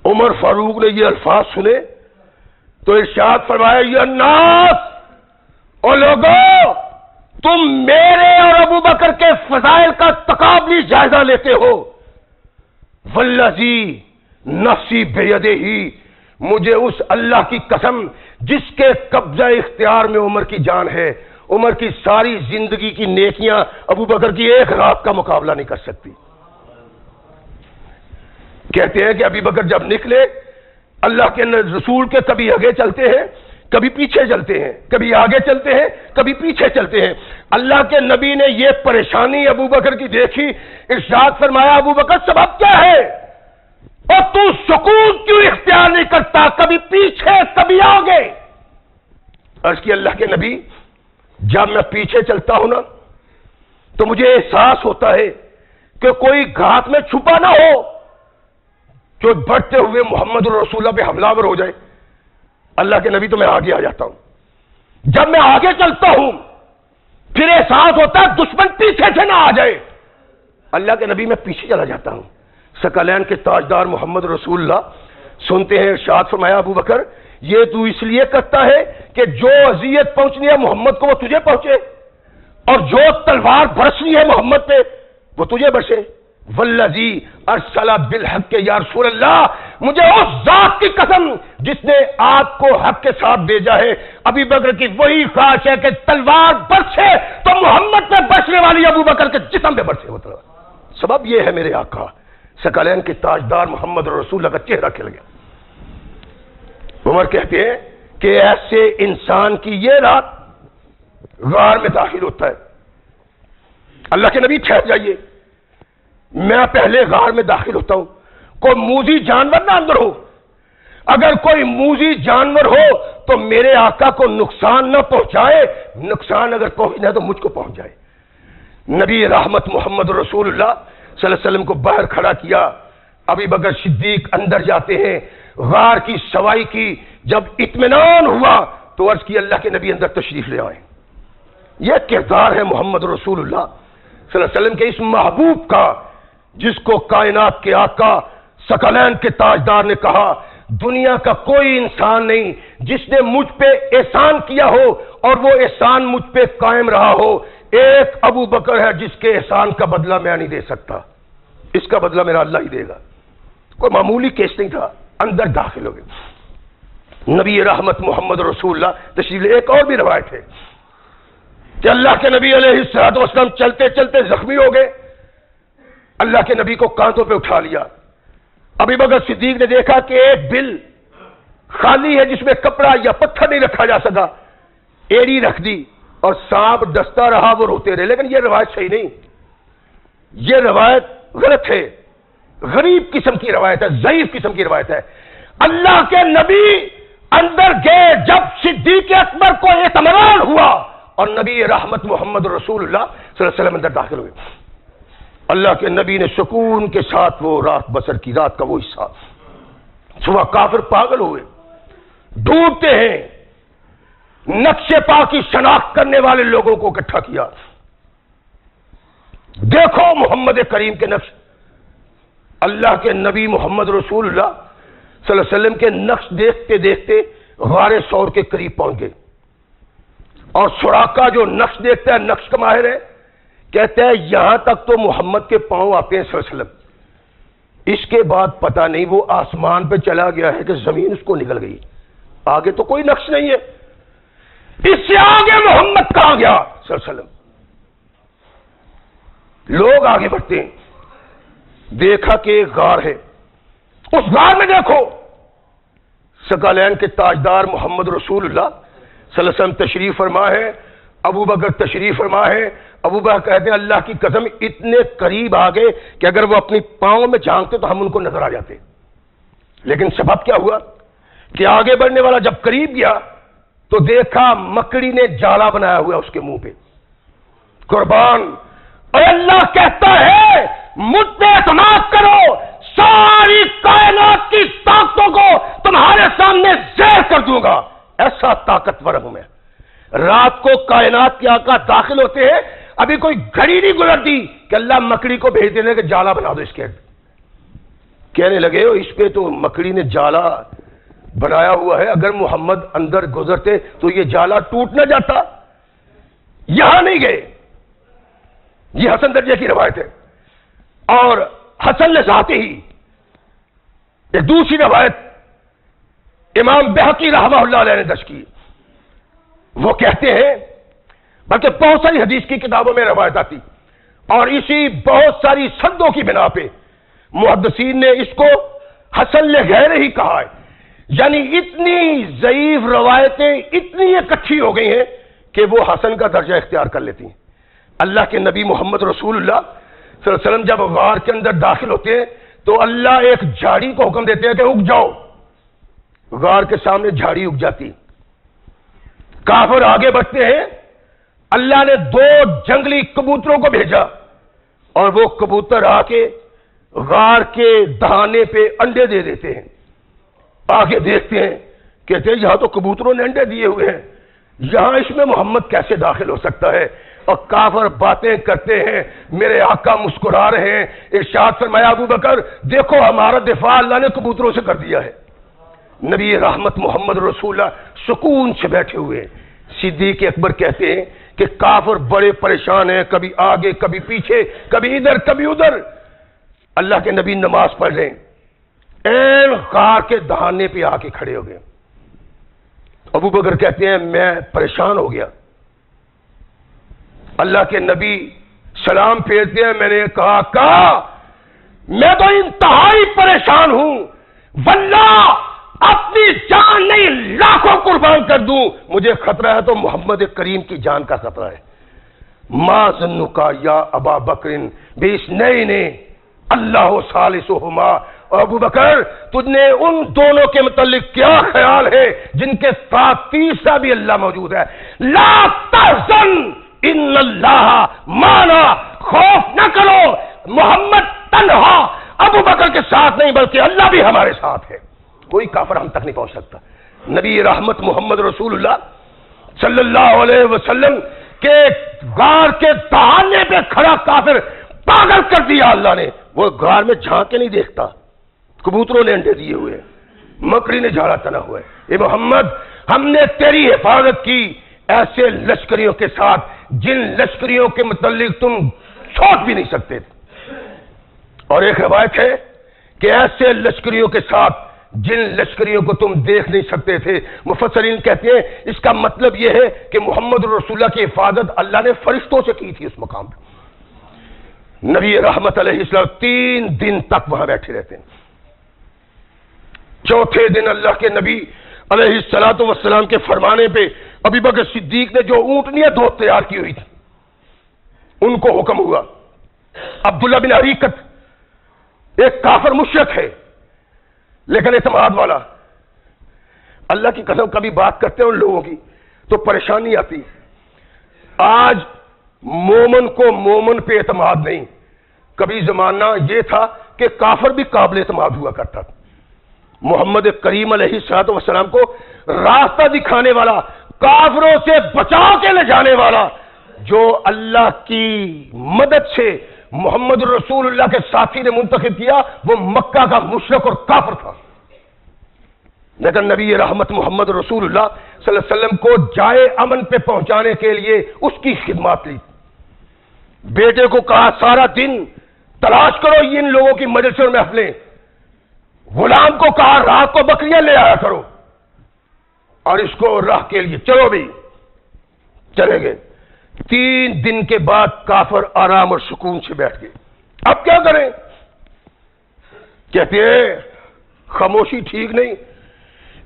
عمر فاروق نے یہ الفاظ سنے تو ارشاد فرمایا، یا الناس، او لوگو، تم میرے اور ابو بکر کے فضائل کا تقابلی جائزہ لیتے ہو، والذی نفسی بیدہ، مجھے اس اللہ کی قسم جس کے قبضہ اختیار میں عمر کی جان ہے، عمر کی ساری زندگی کی نیکیاں ابو بکر کی ایک رات کا مقابلہ نہیں کر سکتی۔ کہتے ہیں کہ ابو بکر جب نکلے اللہ کے رسول کے کبھی آگے چلتے ہیں کبھی پیچھے چلتے ہیں، کبھی آگے چلتے ہیں کبھی پیچھے چلتے ہیں۔ اللہ کے نبی نے یہ پریشانی ابو بکر کی دیکھی، ارشاد فرمایا، ابو بکر سبب کیا ہے اور تو سکون کیوں اختیار نہیں کرتا، کبھی پیچھے کبھی آگے؟ عرض کی اللہ کے نبی، جب میں پیچھے چلتا ہوں نا تو مجھے احساس ہوتا ہے کہ کوئی گھات میں چھپا نہ ہو جو بڑھتے ہوئے محمد رسول اللہ پہ حملہ ور ہو جائے۔ اللہ کے نبی تو میں آگے آ جاتا ہوں، جب میں آگے چلتا ہوں پھر احساس ہوتا ہے دشمن پیچھے سے نہ آ جائے، اللہ کے نبی میں پیچھے چلا جاتا ہوں۔ ثقلین کے تاجدار محمد رسول اللہ سنتے ہیں، ارشاد فرمایا، ابو بکر یہ تو اس لیے کرتا ہے کہ جو اذیت پہنچنی ہے محمد کو وہ تجھے پہنچے، اور جو تلوار برسنی ہے محمد پہ وہ تجھے برسے۔ والذی ارسل بالحق، یا رسول اللہ، مجھے اس ذات کی قسم جس نے آپ کو حق کے ساتھ بھیجا ہے، ابو بکر کی وہی خواہش ہے کہ تلوار برسے تو محمد پہ برسنے والی ابو بکر کے جسم پہ برسے وہ تلوار۔ سبب یہ ہے میرے آقا ثقلین کے تاجدار محمد رسول اللہ کا چہرہ کھل گیا۔ عمر کہتے ہیں کہ ایسے انسان کی یہ رات غار میں داخل ہوتا ہے۔ اللہ کے نبی ٹھہر جائیے، میں پہلے غار میں داخل ہوتا ہوں، کوئی موذی جانور نہ اندر ہو، اگر کوئی موذی جانور ہو تو میرے آقا کو نقصان نہ پہنچائے، نقصان اگر پہنچنا ہے تو مجھ کو پہنچ جائے۔ نبی رحمت محمد رسول اللہ صلی اللہ علیہ وسلم کو باہر کھڑا کیا، ابو بکر صدیق اندر جاتے ہیں، غار کی سوائی کی، جب اطمینان ہوا تو عرض کی اللہ کے نبی اندر تشریف لے آئے۔ یہ کردار ہے محمد رسول اللہ صلی اللہ علیہ وسلم کے اس محبوب کا، جس کو کائنات کے آقا ثقلین کے تاجدار نے کہا، دنیا کا کوئی انسان نہیں جس نے مجھ پہ احسان کیا ہو اور وہ احسان مجھ پہ قائم رہا ہو، ایک ابو بکر ہے جس کے احسان کا بدلہ میں نہیں دے سکتا، اس کا بدلہ میرا اللہ ہی دے گا۔ کوئی معمولی کیس نہیں تھا، اندر داخل ہو گئے۔ نبی رحمت محمد رسول اللہ تشریف لے۔ ایک اور بھی روایت ہے کہ اللہ کے نبی علیہ الصلوۃ والسلام چلتے چلتے زخمی ہو گئے، اللہ کے نبی کو کاندھوں پہ اٹھا لیا۔ ابو بکر صدیق نے دیکھا کہ ایک بل خالی ہے جس میں کپڑا یا پتھر نہیں رکھا جا سکا، ایڑی رکھ دی اور سانپ ڈستا رہا، وہ روتے رہے۔ لیکن یہ روایت صحیح نہیں، یہ روایت غلط ہے، غریب قسم کی روایت ہے، ضعیف قسم کی روایت ہے۔ اللہ کے نبی اندر گئے جب صدیق اکبر کو اطمینان ہوا اور نبی رحمت محمد رسول اللہ صلی اللہ علیہ وسلم اندر داخل ہوئے، اللہ کے نبی نے سکون کے ساتھ وہ رات بسر کی، رات کا وہ حصہ۔ صبح کافر پاگل ہوئے، ڈھونڈتے ہیں، نقش پا کی شناخت کرنے والے لوگوں کو اکٹھا کیا، دیکھو محمد کریم کے نقش۔ اللہ کے نبی محمد رسول اللہ صلی اللہ علیہ وسلم کے نقش دیکھتے دیکھتے غار ثور کے قریب پہنچ گئے. اور سراقہ جو نقش دیکھتا ہے، نقش کا ماہر ہے، کہتا ہے یہاں تک تو محمد کے پاؤں آتے ہیں صلی اللہ علیہ وسلم، اس کے بعد پتہ نہیں وہ آسمان پہ چلا گیا ہے کہ زمین اس کو نکل گئی، آگے تو کوئی نقش نہیں ہے. اس سے آگے محمد کہاں گیا صلی اللہ علیہ وسلم؟ لوگ آگے بڑھتے ہیں، دیکھا کہ ایک غار ہے، اس غار میں دیکھو ثقلین کے تاجدار محمد رسول اللہ صلی اللہ علیہ وسلم تشریف فرما ہے، ابو بکر تشریف فرما ہے. ابو بکر کہتے ہیں اللہ کی قسم اتنے قریب آ گئے کہ اگر وہ اپنی پاؤں میں جھانکتے تو ہم ان کو نظر آ جاتے. لیکن سبب کیا ہوا کہ آگے بڑھنے والا جب قریب گیا تو دیکھا مکڑی نے جالا بنایا ہوا اس کے منہ پہ. قربان، اور اللہ کہتا ہے مجھ پہ اعتماد کرو، ساری کائنات کی طاقتوں کو تمہارے سامنے زیر کر دوں گا، ایسا طاقتور ہوں میں. رات کو کائنات کے آقا داخل ہوتے ہیں، ابھی کوئی گھڑی نہیں گزرتی کہ اللہ مکڑی کو بھیج دینے کہ جالا بنا دو اس کے. کہنے لگے ہو اس پہ تو مکڑی نے جالا بنایا ہوا ہے، اگر محمد اندر گزرتے تو یہ جالا ٹوٹ نہ جاتا. یہاں نہیں گئے. یہ حسن درجے کی روایت ہے. اور حسن نے ذاتی ہی ایک دوسری روایت امام بہقی رحمہ اللہ علیہ نے درج کی. وہ کہتے ہیں، بلکہ بہت ساری حدیث کی کتابوں میں روایت آتی، اور اسی بہت ساری سندوں کی بنا پہ محدثین نے اس کو حسن لغیر ہی کہا ہے. یعنی اتنی ضعیف روایتیں اتنی اکٹھی ہو گئی ہیں کہ وہ حسن کا درجہ اختیار کر لیتی ہیں. اللہ کے نبی محمد رسول اللہ صلی اللہ علیہ وسلم جب غار کے اندر داخل ہوتے ہیں تو اللہ ایک جھاڑی کو حکم دیتے ہیں کہ اگ جاؤ. غار کے سامنے جھاڑی اگ جاتی. کافر آگے بڑھتے ہیں. اللہ نے 2 جنگلی کبوتروں کو بھیجا اور وہ کبوتر آ کے غار کے دہانے پہ انڈے دے دیتے ہیں. آگے دیکھتے ہیں، کہتے ہیں یہاں تو کبوتروں نے انڈے دیے ہوئے ہیں، یہاں اس میں محمد کیسے داخل ہو سکتا ہے؟ اور کافر باتیں کرتے ہیں، میرے آقا مسکرا رہے ہیں. ارشاد فرمایا ابو بکر دیکھو ہمارا دفاع اللہ نے کبوتروں سے کر دیا ہے. نبی رحمت محمد رسول اللہ سکون سے بیٹھے ہوئے. صدیق اکبر کہتے ہیں کہ کافر بڑے پریشان ہیں، کبھی آگے کبھی پیچھے، کبھی ادھر کبھی ادھر. اللہ کے نبی نماز پڑھ رہے ہیں، این غار کے دہانے پہ آ کے کھڑے ہو گئے. ابو بکر کہتے ہیں میں پریشان ہو گیا. اللہ کے نبی سلام پھیرتے ہیں. میں نے کہا میں تو انتہائی پریشان ہوں، واللہ اپنی جان نہیں لاکھوں قربان کر دوں، مجھے خطرہ ہے تو محمد کریم کی جان کا خطرہ ہے. ما ظنک یا ابا بکر باثنین اللہ ثالثہما. اور ابو بکر تجھ نے ان دونوں کے متعلق کیا خیال ہے جن کے ساتھ تیسرا بھی اللہ موجود ہے؟ لا تحزن ان اللہ معنا. خوف نہ کرو، محمد تنہا ابو بکر کے ساتھ نہیں بلکہ اللہ بھی ہمارے ساتھ ہے، کوئی کافر ہم تک نہیں پہنچ سکتا. نبی رحمت محمد رسول اللہ صلی اللہ علیہ وسلم کے غار کے دہانے پہ کھڑا کافر پاگل کر دیا اللہ نے. وہ غار میں جھانک کے نہیں دیکھتا، کبوتروں نے انڈے دیے ہوئے، مکڑی نے جھاڑا تنا ہوا ہے. اے محمد ہم نے تیری حفاظت کی ایسے لشکریوں کے ساتھ جن لشکریوں کے متعلق تم سوچ بھی نہیں سکتے تھے. اور ایک روایت ہے کہ ایسے لشکریوں کے ساتھ جن لشکریوں کو تم دیکھ نہیں سکتے تھے. مفسرین کہتے ہیں اس کا مطلب یہ ہے کہ محمد رسول اللہ کی حفاظت اللہ نے فرشتوں سے کی تھی اس مقام پہ. نبی رحمت علیہ السلام 3 دن تک وہاں بیٹھے رہتے ہیں. چوتھے دن اللہ کے نبی علیہ الصلوۃ والسلام کے فرمانے پہ ابو بکر صدیق نے جو اونٹنیاں 2 تیار کی ہوئی تھی ان کو حکم ہوا. عبداللہ بن عریقت ایک کافر مشرک ہے لیکن اعتماد والا. اللہ کی قسم کبھی بات کرتے ہیں ان لوگوں کی تو پریشانی آتی. آج مومن کو مومن پہ اعتماد نہیں. کبھی زمانہ یہ تھا کہ کافر بھی قابل اعتماد ہوا کرتا تھا. محمد کریم علیہ الصلوۃ والسلام کو راستہ دکھانے والا، کافروں سے بچا کے لے جانے والا، جو اللہ کی مدد سے محمد رسول اللہ کے ساتھی نے منتخب کیا وہ مکہ کا مشرک اور کافر تھا، لیکن نبی رحمت محمد رسول اللہ صلی اللہ علیہ وسلم کو جائے امن پہ پہنچانے کے لیے اس کی خدمات لی۔ بیٹے کو کہا سارا دن تلاش کرو ان لوگوں کی مجلسیں اور محفلیں، غلام کو کہا رات کو بکریاں لے آیا کرو، اور اس کو راہ کے لیے چلو بھی، چلے گئے۔ 3 دن کے بعد کافر آرام اور سکون سے بیٹھ گئے۔ اب کیا کریں؟ کہتے ہیں خاموشی ٹھیک نہیں،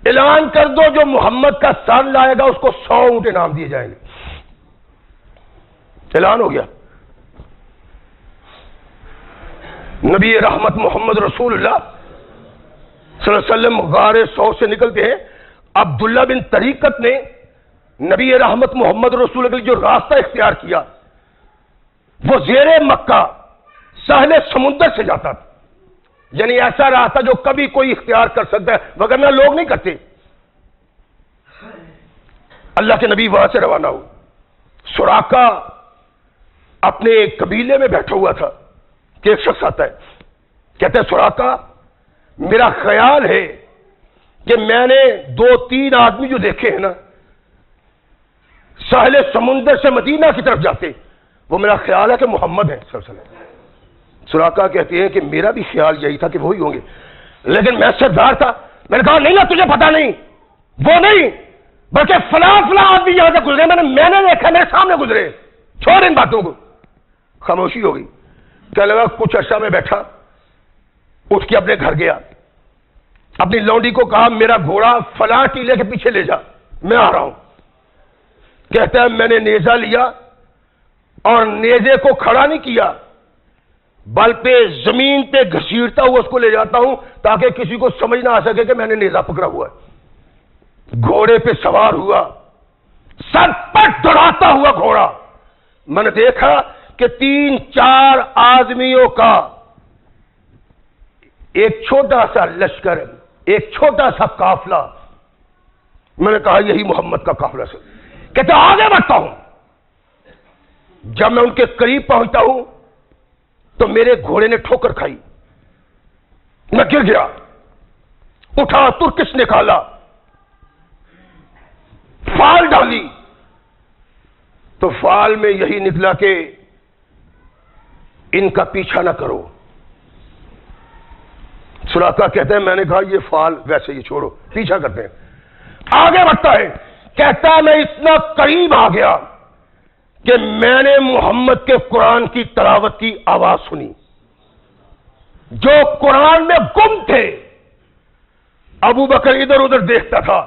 اعلان کر دو جو محمد کا سر لائے گا اس کو 100 اونٹ انعام دیے جائیں گے۔ اعلان ہو گیا۔ نبی رحمت محمد رسول اللہ صلی اللہ علیہ وسلم غار سو سے نکلتے ہیں۔ عبداللہ بن طریقت نے نبی رحمت محمد رسول اللہ کے جو راستہ اختیار کیا وہ زیر مکہ ساحل سمندر سے جاتا تھا، یعنی ایسا راستہ جو کبھی کوئی اختیار کر سکتا ہے وگرنہ لوگ نہیں کرتے۔ اللہ کے نبی وہاں سے روانہ ہو۔ سراقہ اپنے قبیلے میں بیٹھا ہوا تھا کہ ایک شخص آتا ہے، کہتے ہیں سراقہ میرا خیال ہے کہ میں نے 2-3 آدمی جو دیکھے ہیں نا ساحل سمندر سے مدینہ کی طرف جاتے، وہ میرا خیال ہے کہ محمد ہے صلی اللہ علیہ وسلم۔ سراقہ کہتے ہیں کہ میرا بھی خیال یہی تھا کہ وہی ہوں گے، لیکن میں سردار تھا، میں نے کہا نہیں نا تجھے پتا نہیں، وہ نہیں بلکہ فلاں فلاں آدمی یہاں سے گزرے، میں نے دیکھا، میرے سامنے گزرے، چھوڑ ان باتوں کو۔ خاموشی ہو گئی۔ کہنے لگا کچھ عرصہ میں بیٹھا، اٹھ کے اپنے گھر گیا، اپنی لونڈی کو کہا میرا گھوڑا فلاں ٹیلے کے پیچھے لے جا، میں آ رہا ہوں۔ کہتا ہے میں نے نیزہ لیا اور نیزے کو کھڑا نہیں کیا، بل پہ زمین پہ گھسیٹتا ہوا اس کو لے جاتا ہوں تاکہ کسی کو سمجھ نہ آ سکے کہ میں نے نیزہ پکڑا ہوا ہے۔ گھوڑے پہ سوار ہوا، سر پر دوڑاتا ہوا گھوڑا، میں نے دیکھا کہ 3-4 آدمیوں کا ایک چھوٹا سا لشکر، ایک چھوٹا سا قافلہ۔ میں نے کہا یہی محمد کا قافلہ سے۔ کہتے آگے بڑھتا ہوں، جب میں ان کے قریب پہنچتا ہوں تو میرے گھوڑے نے ٹھوکر کھائی، میں گر گیا، اٹھا ترکش نکالا، فال ڈالی تو فال میں یہی نکلا کہ ان کا پیچھا نہ کرو۔ سراقہ کہتے ہیں میں نے کہا یہ فال ویسے ہی چھوڑو، پیچھا کرتے ہیں۔ آگے بڑھتا ہے، کہتا ہے میں اتنا قریب آ گیا کہ میں نے محمد کے قرآن کی تلاوت کی آواز سنی، جو قرآن میں گم تھے۔ ابو بکر ادھر ادھر دیکھتا تھا،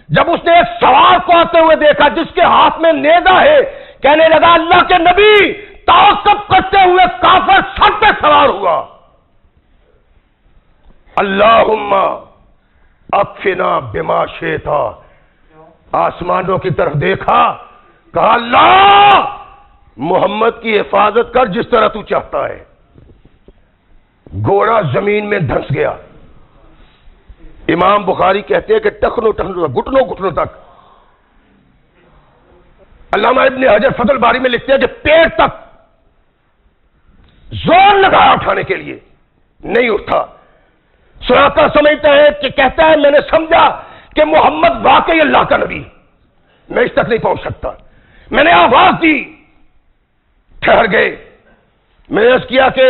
جب اس نے ایک سوار کو آتے ہوئے دیکھا جس کے ہاتھ میں نیزہ ہے، کہنے لگا اللہ کے نبی تعاقب کرتے ہوئے کافر سر پہ سوار ہوا۔ اللہم اکفنا بما شئتا، آسمانوں کی طرف دیکھا، کہا اللہ محمد کی حفاظت کر جس طرح تو چاہتا ہے۔ گھوڑا زمین میں دھنس گیا۔ امام بخاری کہتے ہیں کہ ٹخنوں ٹخنوں تک، گھٹنوں گھٹنوں تک۔ علامہ ابن حجر فتح الباری میں لکھتے ہیں کہ پیر تک زور لگایا اٹھانے کے لیے، نہیں اٹھا۔ سراقہ سمجھتا ہے کہ کہتا ہے میں نے سمجھا کہ محمد واقعی اللہ کا نبی، میں اس تک نہیں پہنچ سکتا۔ میں نے آواز دی، ٹھہر گئے۔ میں نے عرض کیا کہ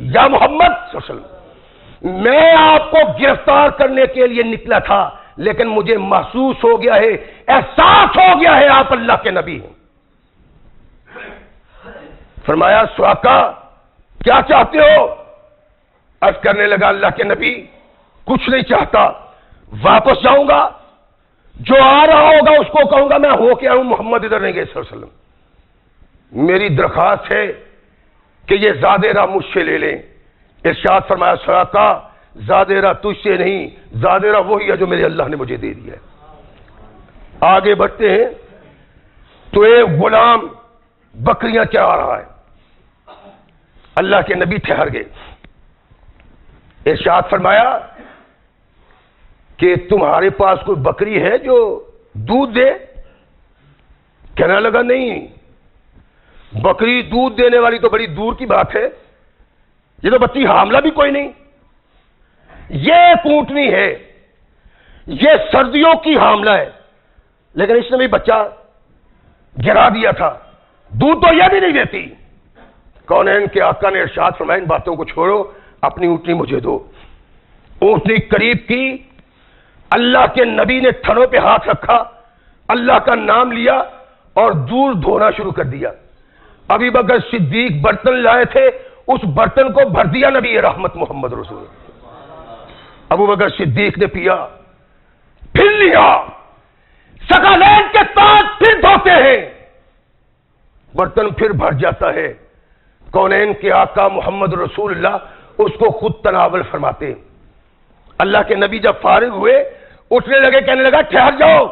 یا محمد صلی اللہ علیہ وسلم، میں آپ کو گرفتار کرنے کے لیے نکلا تھا، لیکن مجھے محسوس ہو گیا ہے، احساس ہو گیا ہے آپ اللہ کے نبی ہیں۔ فرمایا سراقہ کیا چاہتے ہو؟ عرض کرنے لگا اللہ کے نبی کچھ نہیں چاہتا، واپس جاؤں گا، جو آ رہا ہوگا اس کو کہوں گا میں ہو کے آؤں، محمد ادھر نہیں گئے صلی اللہ علیہ وسلم۔ میری درخواست ہے کہ یہ زادیرہ مجھ سے لے لیں۔ ارشاد فرمایا سراقہ زادیرہ تجھ سے نہیں، زادیرہ وہی ہے جو میرے اللہ نے مجھے دے دیا ہے۔ آگے بڑھتے ہیں تو ایک غلام بکریاں چرا رہا ہے۔ اللہ کے نبی ٹھہر گئے، ارشاد فرمایا کہ تمہارے پاس کوئی بکری ہے جو دودھ دے؟ کہنے لگا نہیں۔ بکری دودھ دینے والی تو بڑی دور کی بات ہے، یہ تو بچی حاملہ بھی کوئی نہیں، یہ اونٹنی ہے، یہ سردیوں کی حاملہ ہے، لیکن اس نے بھی بچہ گرا دیا تھا، دودھ تو یہ بھی نہیں دیتی۔ کونین کے آقا نے ارشاد فرمایا ان باتوں کو چھوڑو، اپنی اونٹنی مجھے دو۔ اونٹنی قریب کی، اللہ کے نبی نے تھنوں پہ ہاتھ رکھا، اللہ کا نام لیا اور دودھ دھونا شروع کر دیا۔ ابو بکر صدیق برتن لائے تھے، اس برتن کو بھر دیا نبی رحمت محمد رسول۔ ابو بکر صدیق نے پیا، پھر لیا، ثقلین کے ساتھ پھر دھوتے ہیں، برتن پھر بھر جاتا ہے۔ کونین کے آقا محمد رسول اللہ اس کو خود تناول فرماتے۔ اللہ کے نبی جب فارغ ہوئے اٹھنے لگے، کہنے لگا ٹھہر جاؤ،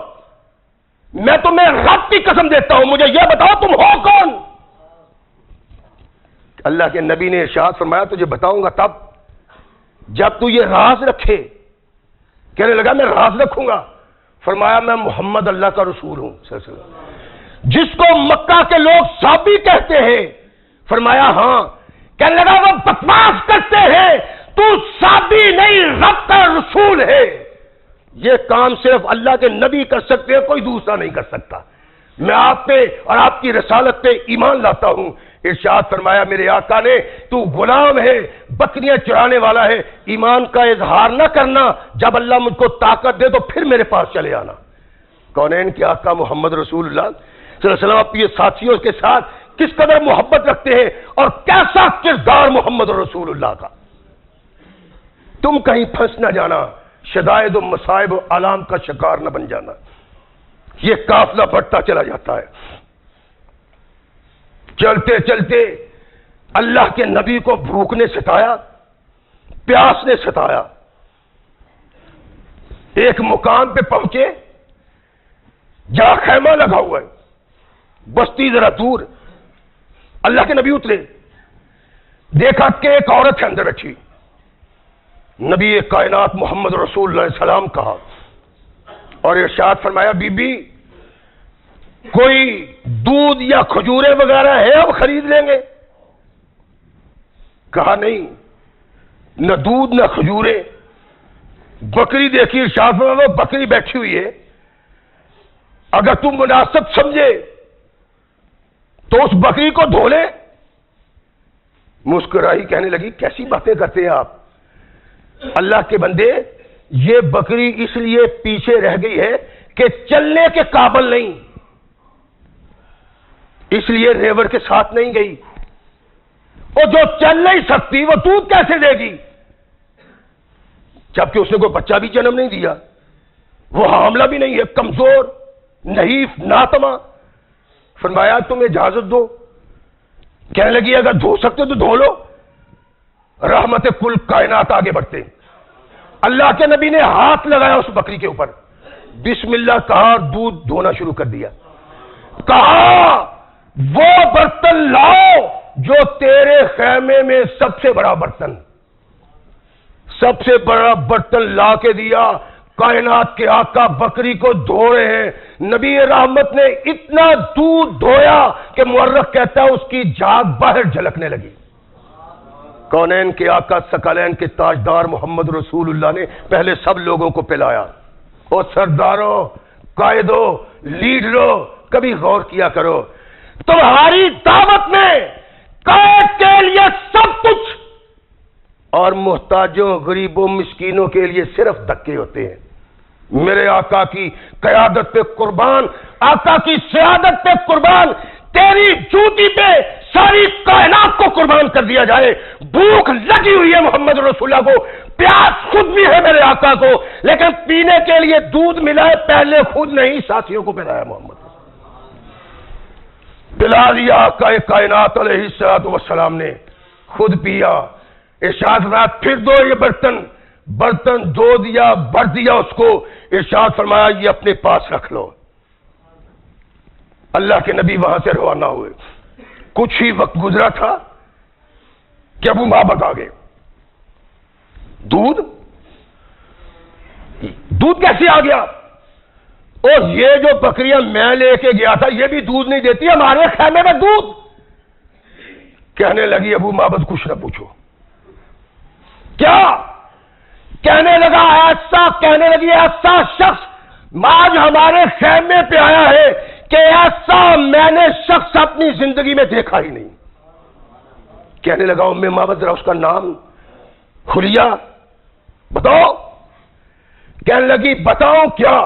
میں تمہیں رب کی قسم دیتا ہوں، مجھے یہ بتاؤ تم ہو کون؟ اللہ کے نبی نے ارشاد فرمایا تجھے بتاؤں گا تب جب تو یہ راز رکھے۔ کہنے لگا میں راز رکھوں گا؟ فرمایا میں محمد اللہ کا رسول ہوں صلی اللہ علیہ وسلم، جس کو مکہ کے لوگ صحابی کہتے ہیں۔ فرمایا ہاں۔ کہنے لگا وہ بکواس کرتے ہیں، تو صحابی نہیں رب کا رسول ہے، یہ کام صرف اللہ کے نبی کر سکتے ہیں، کوئی دوسرا نہیں کر سکتا۔ میں آپ پہ اور آپ کی رسالت پہ ایمان لاتا ہوں۔ ارشاد فرمایا میرے آقا نے تو غلام ہے، بکریاں چرانے والا ہے، ایمان کا اظہار نہ کرنا، جب اللہ مجھ کو طاقت دے تو پھر میرے پاس چلے آنا۔ کونین کے آقا محمد رسول اللہ صلی اللہ علیہ وسلم اپنے ساتھیوں کے ساتھ کس قدر محبت رکھتے ہیں اور کیسا کردار محمد رسول اللہ کا۔ تم کہیں پھنس نہ جانا، شدائد و مصائب و آلام کا شکار نہ بن جانا۔ یہ قافلہ بڑھتا چلا جاتا ہے، چلتے چلتے اللہ کے نبی کو بھوک نے ستایا، پیاس نے ستایا۔ ایک مقام پہ پہنچے جہاں خیمہ لگا ہوا ہے، بستی ذرا دور۔ اللہ کے نبی اترے، دیکھا کہ ایک عورت ہے اندر بیٹھی۔ نبی کائنات محمد رسول اللہ علیہ السلام کہا اور ارشاد فرمایا بی بی کوئی دودھ یا کھجورے وغیرہ ہے اب خرید لیں گے؟ کہا نہیں، نہ دودھ نہ کھجورے۔ بکری دیکھی، ارشاد فرمایا بکری بیٹھی ہوئی ہے، اگر تم مناسب سمجھے تو اس بکری کو دھو لے۔ مسکرائی، کہنے لگی کیسی باتیں کرتے ہیں آپ؟ اللہ کے بندے، یہ بکری اس لیے پیچھے رہ گئی ہے کہ چلنے کے قابل نہیں، اس لیے ریور کے ساتھ نہیں گئی۔ اور جو چل نہیں سکتی وہ دودھ کیسے دے گی؟ جبکہ اس نے کوئی بچہ بھی جنم نہیں دیا، وہ حاملہ بھی نہیں ہے، کمزور، نحیف، ناتما۔ فرمایا تم اجازت دو۔ کہنے لگی اگر دھو سکتے تو دھو لو۔ رحمت کل کائنات آگے بڑھتے، اللہ کے نبی نے ہاتھ لگایا اس بکری کے اوپر، بسم اللہ کہا، دودھ دھونا شروع کر دیا۔ کہا وہ برتن لاؤ جو تیرے خیمے میں سب سے بڑا برتن، سب سے بڑا برتن لا کے دیا۔ کائنات کے آقا بکری کو دھو رہے ہیں، نبی رحمت نے اتنا دودھ دھویا کہ مورخ کہتا ہے اس کی جھاگ باہر جھلکنے لگی۔ کونین کے آقا ثقلین کے تاجدار محمد رسول اللہ نے پہلے سب لوگوں کو پلایا۔ اور سرداروں، قائدوں، لیڈروں، کبھی غور کیا کرو، تمہاری دعوت میں قائد کے لیے سب کچھ اور محتاجوں، غریبوں، مسکینوں کے لیے صرف دھکے ہوتے ہیں۔ میرے آقا کی قیادت پہ قربان، آقا کی سیادت پہ قربان، تیری جوتی پہ ساری کائنات کو قربان کر دیا جائے۔ بھوک لگی ہوئی ہے محمد رسول اللہ کو، پیاس خود بھی ہے میرے آقا کو، لیکن پینے کے لیے دودھ ملا ہے، پہلے خود نہیں ساتھیوں کو پلایا محمد، پلا دیا آقا کائنات علیہ الصلوۃ والسلام نے، خود پیا۔ ارشاد رات پھر دو یہ برتن دھو دیا، بھر دیا اس کو۔ ارشاد فرمایا یہ اپنے پاس رکھ لو۔ اللہ کے نبی وہاں سے روانہ ہوئے، کچھ ہی وقت گزرا تھا کہ ابو بابک آ گئے۔ دودھ کیسے آ گیا؟ اور یہ جو بکریاں میں لے کے گیا تھا یہ بھی دودھ نہیں دیتی، ہمارے خیمے میں دودھ کہنے لگی ابو معبد کچھ نہ پوچھو. کیا کہنے لگا؟ کہنے لگی ایسا شخص آج ہمارے خیمے پہ آیا ہے کہ ایسا میں نے شخص اپنی زندگی میں دیکھا ہی نہیں. کہنے لگا ام معبد ذرا اس کا نام حلیہ بتاؤ. کہنے لگی بتاؤں کیا؟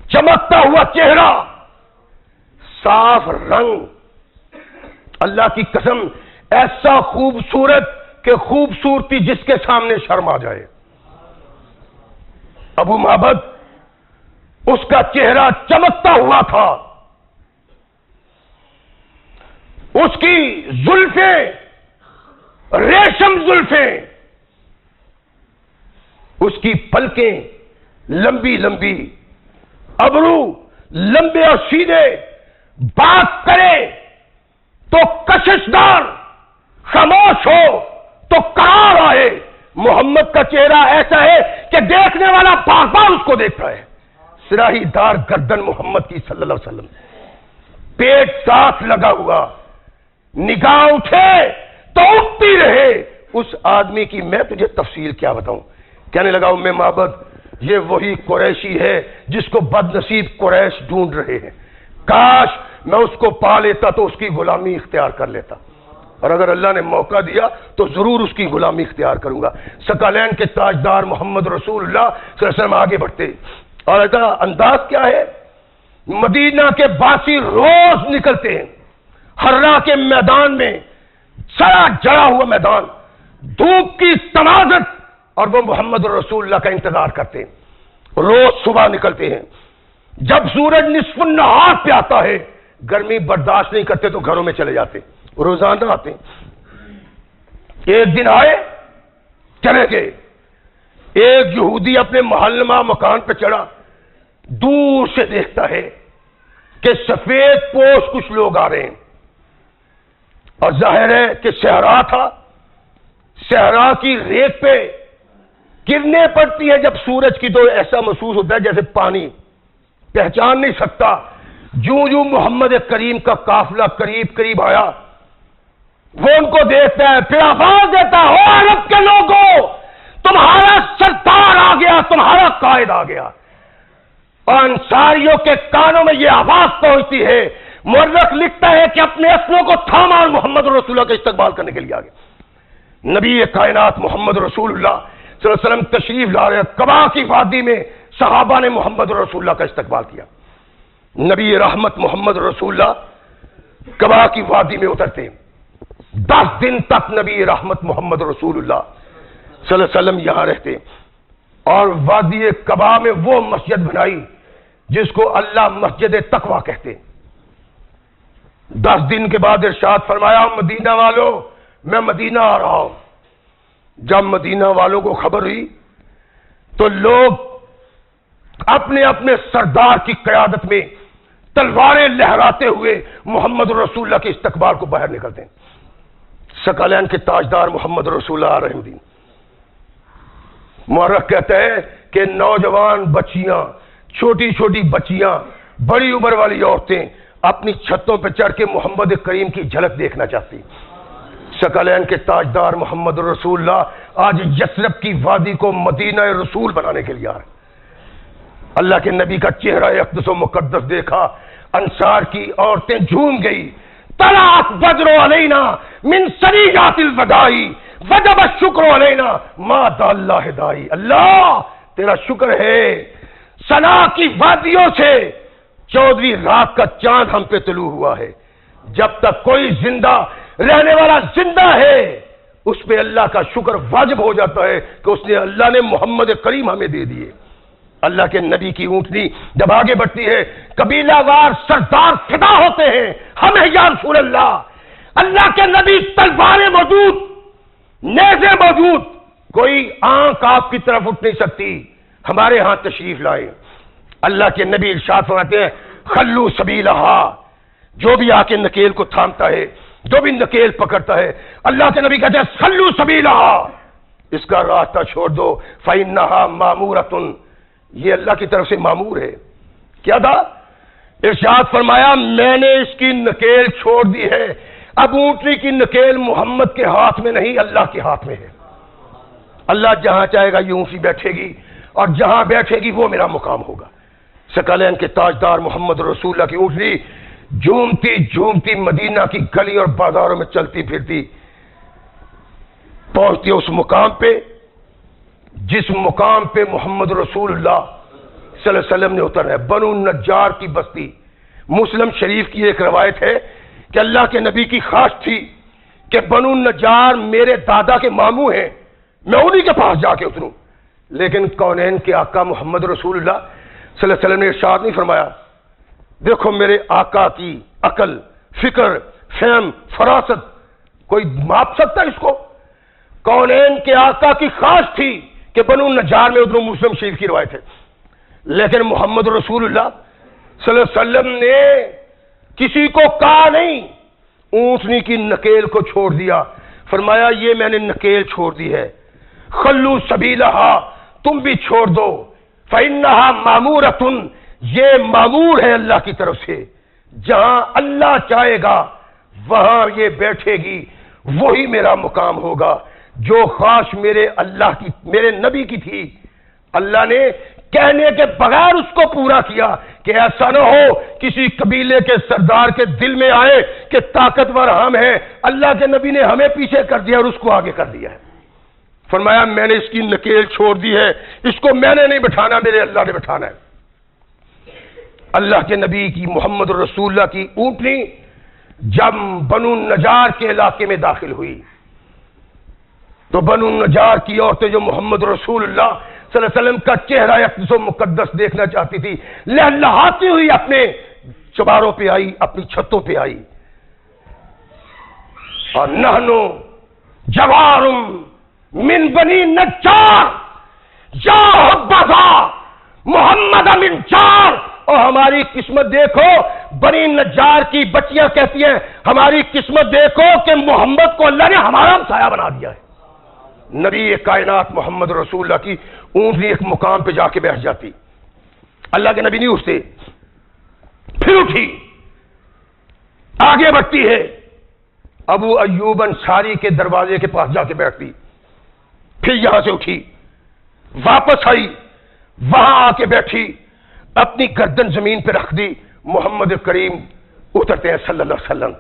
چمکتا ہوا چہرہ، صاف رنگ، اللہ کی قسم ایسا خوبصورت کہ خوبصورتی جس کے سامنے شرم آ جائے. ابو معبد اس کا چہرہ چمکتا ہوا تھا، اس کی زلفیں ریشم زلفیں، اس کی پلکیں لمبی لمبی، ابرو لمبے اور سیدھے، بات کرے تو کششدار، خاموش ہو تو قرار آئے. محمد کا چہرہ ایسا ہے کہ دیکھنے والا بار بار اس کو دیکھتا ہے. سراہی دار گردن محمد کی صلی اللہ علیہ وسلم، پیٹ ساتھ لگا ہوا، نگاہ اٹھے تو اٹھتی رہے. اس آدمی کی میں تجھے تفصیل کیا بتاؤں. کہنے لگا ام معبد یہ وہی قریشی ہے جس کو بد نصیب قریش ڈھونڈ رہے ہیں. کاش میں اس کو پا لیتا تو اس کی غلامی اختیار کر لیتا، اور اگر اللہ نے موقع دیا تو ضرور اس کی غلامی اختیار کروں گا. ثقلین کے تاجدار محمد رسول اللہ صلی اللہ علیہ وسلم آگے بڑھتے، اور ایسا انداز کیا ہے؟ مدینہ کے باسی روز نکلتے ہیں حرا کے میدان میں، سڑا جڑا ہوا میدان، دھوپ کی تنازت، اور وہ محمد رسول اللہ کا انتظار کرتے ہیں. روز صبح نکلتے ہیں، جب سورج نصف النہار پہ آتا ہے گرمی برداشت نہیں کرتے تو گھروں میں چلے جاتے. روزانہ آتے. ایک دن آئے چلے گئے. ایک یہودی اپنے محلمہ مکان پہ چڑھا، دور سے دیکھتا ہے کہ سفید پوش کچھ لوگ آ رہے ہیں، اور ظاہر ہے کہ صحرا تھا. صحرا کی ریت پہ کرنیں پڑتی ہیں جب سورج کی، تو ایسا محسوس ہوتا ہے جیسے پانی، پہچان نہیں سکتا. جوں جوں محمد کریم کا قافلہ قریب قریب آیا وہ ان کو دیکھتا ہے، پھر آواز دیتا ہے او عرب کے لوگوں تمہارا سردار آ گیا، تمہارا قائد آ گیا. اور انصاریوں کے کانوں میں یہ آواز پہنچتی ہے. مورخ لکھتا ہے کہ اپنے اسلحوں کو تھاما اور محمد رسول اللہ کا استقبال کرنے کے لیے آ گئے. نبی کائنات محمد رسول اللہ صلی اللہ علیہ وسلم تشریف لا رہے. قبا کی وادی میں صحابہ نے محمد رسول اللہ کا استقبال کیا. نبی رحمت محمد رسول اللہ قبا کی وادی میں اترتے. 10 دن تک نبی رحمت محمد رسول اللہ صلی اللہ علیہ وسلم یہاں رہتے، اور وادی قبا میں وہ مسجد بنائی جس کو اللہ مسجد تقوی کہتے. 10 دن کے بعد ارشاد فرمایا مدینہ والوں میں مدینہ آ رہا ہوں. جب مدینہ والوں کو خبر ہوئی تو لوگ اپنے اپنے سردار کی قیادت میں تلواریں لہراتے ہوئے محمد رسول اللہ کے استقبال کو باہر نکلتے ہیں. ثقلین کے تاجدار محمد رسول اللہ علیہ الدین. مورخ کہتے ہیں کہ نوجوان بچیاں، چھوٹی چھوٹی بچیاں، بڑی عمر والی عورتیں اپنی چھتوں پہ چڑھ کے محمد کریم کی جھلک دیکھنا چاہتی. ثقلین کے تاجدار محمد رسول اللہ آج یثرب کی وادی کو مدینہ رسول بنانے کے لیے آ رہے. اللہ کے نبی کا چہرہ اقدس و مقدس دیکھا، انصار کی عورتیں جھوم گئی. طلعت بدر علینا من ثنیات الوداع وجب الشکر علینا ما دا اللہ ہدائی. اللہ تیرا شکر ہے، سنا کی وادیوں سے 14ویں رات کا چاند ہم پہ طلوع ہوا ہے. جب تک کوئی زندہ رہنے والا زندہ ہے اس پہ اللہ کا شکر واجب ہو جاتا ہے کہ اس نے اللہ نے محمد کریم ہمیں دے دیے. اللہ کے نبی کی اونٹنی جب آگے بڑھتی ہے قبیلہ وار سردار فدا ہوتے ہیں، ہمیں یا رسول اللہ. اللہ کے نبی تلواریں موجود، نیزے موجود، کوئی آنکھ آپ کی طرف اٹھ نہیں سکتی. ہمارے ہاں تشریف لائے. اللہ کے نبی ارشاد فرماتے ہیں خلو سبیلہا، جو بھی آ کے نکیل کو تھامتا ہے، جو بھی نکیل پکڑتا ہے، اللہ کے نبی کہتے ہیں خلو سبیلہا، اس کا راستہ چھوڑ دو. فإنہا مامورۃ، یہ اللہ کی طرف سے مامور ہے. کیا تھا؟ ارشاد فرمایا میں نے اس کی نکیل چھوڑ دی ہے اب اونٹنی کی نکیل محمد کے ہاتھ میں نہیں، اللہ کے ہاتھ میں ہے۔ اللہ جہاں چاہے گا یہ اونٹنی بیٹھے گی، اور جہاں بیٹھے گی وہ میرا مقام ہوگا۔ ثقلین کے تاجدار محمد رسول اللہ کی اونٹنی جھومتی جھومتی مدینہ کی گلی اور بازاروں میں چلتی پھرتی پہنچتی اس مقام پہ جس مقام پہ محمد رسول اللہ صلی اللہ علیہ وسلم نے اترنا ہے، بنو نجار کی بستی۔ مسلم شریف کی ایک روایت ہے کہ اللہ کے نبی کی خواہش تھی کہ بنو نجار میرے دادا کے ماموں ہیں، میں انہی کے پاس جا کے اتروں، لیکن کونین کے آقا محمد رسول اللہ صلی اللہ علیہ وسلم نے ارشاد نہیں فرمایا، دیکھو میرے آقا کی عقل، فکر، فہم، فراست کوئی ماپ سکتا ہے اس کو؟ کونین کے آقا کی خواہش تھی کہ بنو نجار میں اتروں، مسلم شریف کی روایت ہے، لیکن محمد رسول اللہ صلی اللہ علیہ وسلم نے کسی کو کہا نہیں، اونٹنی کی نکیل کو چھوڑ دیا، فرمایا یہ میں نے نکیل چھوڑ دی ہے، خلو سبیلہا، تم بھی چھوڑ دو، فإنہا مامورۃ، یہ مامور ہے اللہ کی طرف سے، جہاں اللہ چاہے گا وہاں یہ بیٹھے گی، وہی میرا مقام ہوگا۔ جو خواہش میرے اللہ کی، میرے نبی کی تھی، اللہ نے کہنے کے بغیر اس کو پورا کیا کہ ایسا نہ ہو کسی قبیلے کے سردار کے دل میں آئے کہ طاقتور ہم ہیں، اللہ کے نبی نے ہمیں پیچھے کر دیا اور اس کو آگے کر دیا ہے۔ فرمایا میں نے اس کی نکیل چھوڑ دی ہے، اس کو میں نے نہیں بٹھانا، میرے اللہ نے بٹھانا ہے۔ اللہ کے نبی کی، محمد رسول اللہ کی اونٹنی جب بنو نجار کے علاقے میں داخل ہوئی تو بنو نجار کی عورتیں جو محمد رسول اللہ صلی اللہ علیہ وسلم کا چہرہ اقدس و مقدس دیکھنا چاہتی تھی، لہلہاتی ہوئی اپنے چباروں پہ آئی، اپنی چھتوں پہ آئی، اور نحنو جوارم من بنی نجار یا حبذا محمد من جار، اور ہماری قسمت دیکھو، بنی نجار کی بچیاں کہتی ہیں ہماری قسمت دیکھو کہ محمد کو اللہ نے ہمارا سایہ بنا دیا ہے۔ نبی کائنات محمد رسول اللہ کی اونٹنی ایک مقام پہ جا کے بیٹھ جاتی، اللہ کے نبی نہیں اٹھتے، پھر اٹھی، آگے بڑھتی ہے، ابو ایوب انصاری کے دروازے کے پاس جا کے بیٹھتی، پھر یہاں سے اٹھی، واپس آئی، وہاں آ کے بیٹھی، اپنی گردن زمین پہ رکھ دی، محمد کریم اترتے ہیں صلی اللہ علیہ وسلم،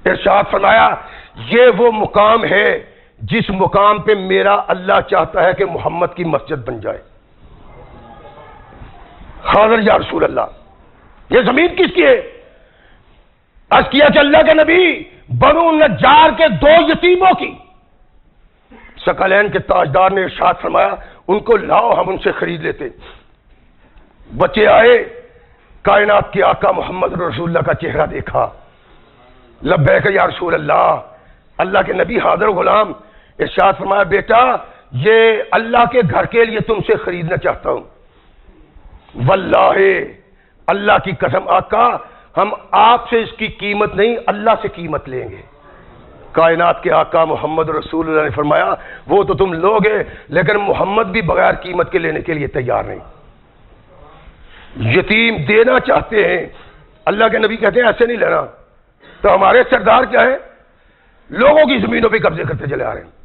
ارشاد فرمایا یہ وہ مقام ہے جس مقام پہ میرا اللہ چاہتا ہے کہ محمد کی مسجد بن جائے۔ حاضر یا رسول اللہ، یہ زمین کس کی ہے؟ عرض کیا کہ اللہ کے نبی بنو نجار کے 2 یتیموں کی۔ ثقلین کے تاجدار نے ارشاد فرمایا ان کو لاؤ، ہم ان سے خرید لیتے۔ بچے آئے، کائنات کے آقا محمد رسول اللہ کا چہرہ دیکھا، لبیک یا رسول اللہ، اللہ کے نبی حاضر غلام، ارشاد فرمایا بیٹا یہ اللہ کے گھر کے لیے تم سے خریدنا چاہتا ہوں، واللہ اللہ کی قسم آقا ہم آپ سے اس کی قیمت نہیں اللہ سے قیمت لیں گے۔ کائنات کے آقا محمد رسول اللہ نے فرمایا وہ تو تم لوگ ہیں لیکن محمد بھی بغیر قیمت کے لینے کے لیے تیار نہیں۔ یتیم دینا چاہتے ہیں، اللہ کے نبی کہتے ہیں ایسے نہیں لینا، تو ہمارے سردار کیا ہے؟ لوگوں کی زمینوں پہ قبضے کرتے چلے آ رہے ہیں،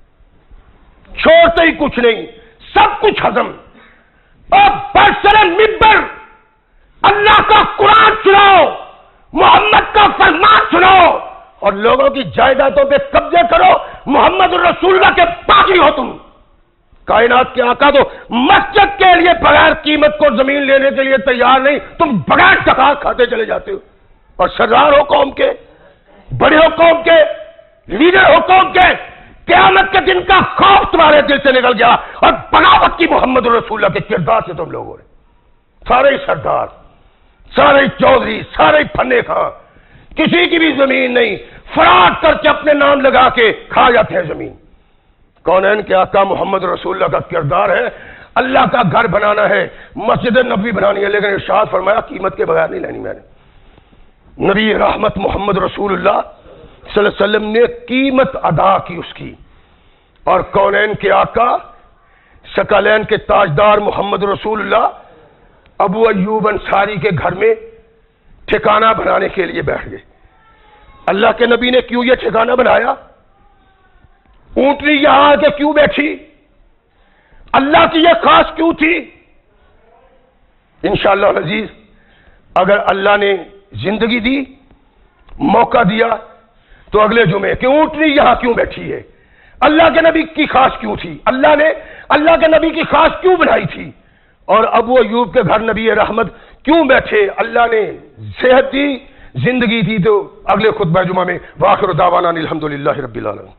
چھوڑتے ہی کچھ نہیں، سب کچھ ہضم، اور برسر منبر اللہ کا قرآن سناؤ، محمد کا فرمان سناؤ، اور لوگوں کی جائیدادوں پہ قبضے کرو، محمد رسول اللہ کے باغی ہو تم۔ کائنات کے آقا تو مسجد کے لیے بغیر قیمت کو زمین لینے کے لیے تیار نہیں، تم بغیر ٹکا کھاتے چلے جاتے ہو، اور سردار ہو قوم کے، بڑے ہو قوم کے، لیڈر ہو قوم کے، قیامت کے دن کا خوف تمہارے دل سے نکل گیا، اور بغاوت کی محمد رسول اللہ کے کردار سے تم لوگوں نے، سارے سردار، سارے چودھری، سارے پھنے خاں، کسی کی بھی زمین نہیں، فراڈ کر کے اپنے نام لگا کے کھا جاتے ہیں زمین۔ کونین کے آقا محمد رسول اللہ کا کردار ہے اللہ کا گھر بنانا ہے، مسجد نبوی بنانی ہے، لیکن ارشاد فرمایا قیمت کے بغیر نہیں لینی میں نے۔ نبی رحمت محمد رسول اللہ صلی اللہ علیہ وسلم نے قیمت ادا کی اس کی، اور کونین کے آقا ثقلین کے تاجدار محمد رسول اللہ ابو ایوب انصاری کے گھر میں ٹھکانہ بنانے کے لیے بیٹھ گئے۔ اللہ کے نبی نے کیوں یہ ٹھکانہ بنایا؟ اونٹنی یہاں آ کے کیوں بیٹھی؟ اللہ کی یہ خاص کیوں تھی؟ انشاءاللہ العزیز اگر اللہ نے زندگی دی، موقع دیا، تو اگلے جمعے کہ اونٹنی یہاں کیوں بیٹھی ہے، اللہ کے نبی کی خاص کیوں تھی، اللہ نے اللہ کے نبی کی خاص کیوں بنائی تھی، اور ابو ایوب کے گھر نبی رحمت کیوں بیٹھے، اللہ نے صحت دی، زندگی دی، تو اگلے خطبہ جمعہ میں وآخر دعوانا الحمدللہ رب العالمین۔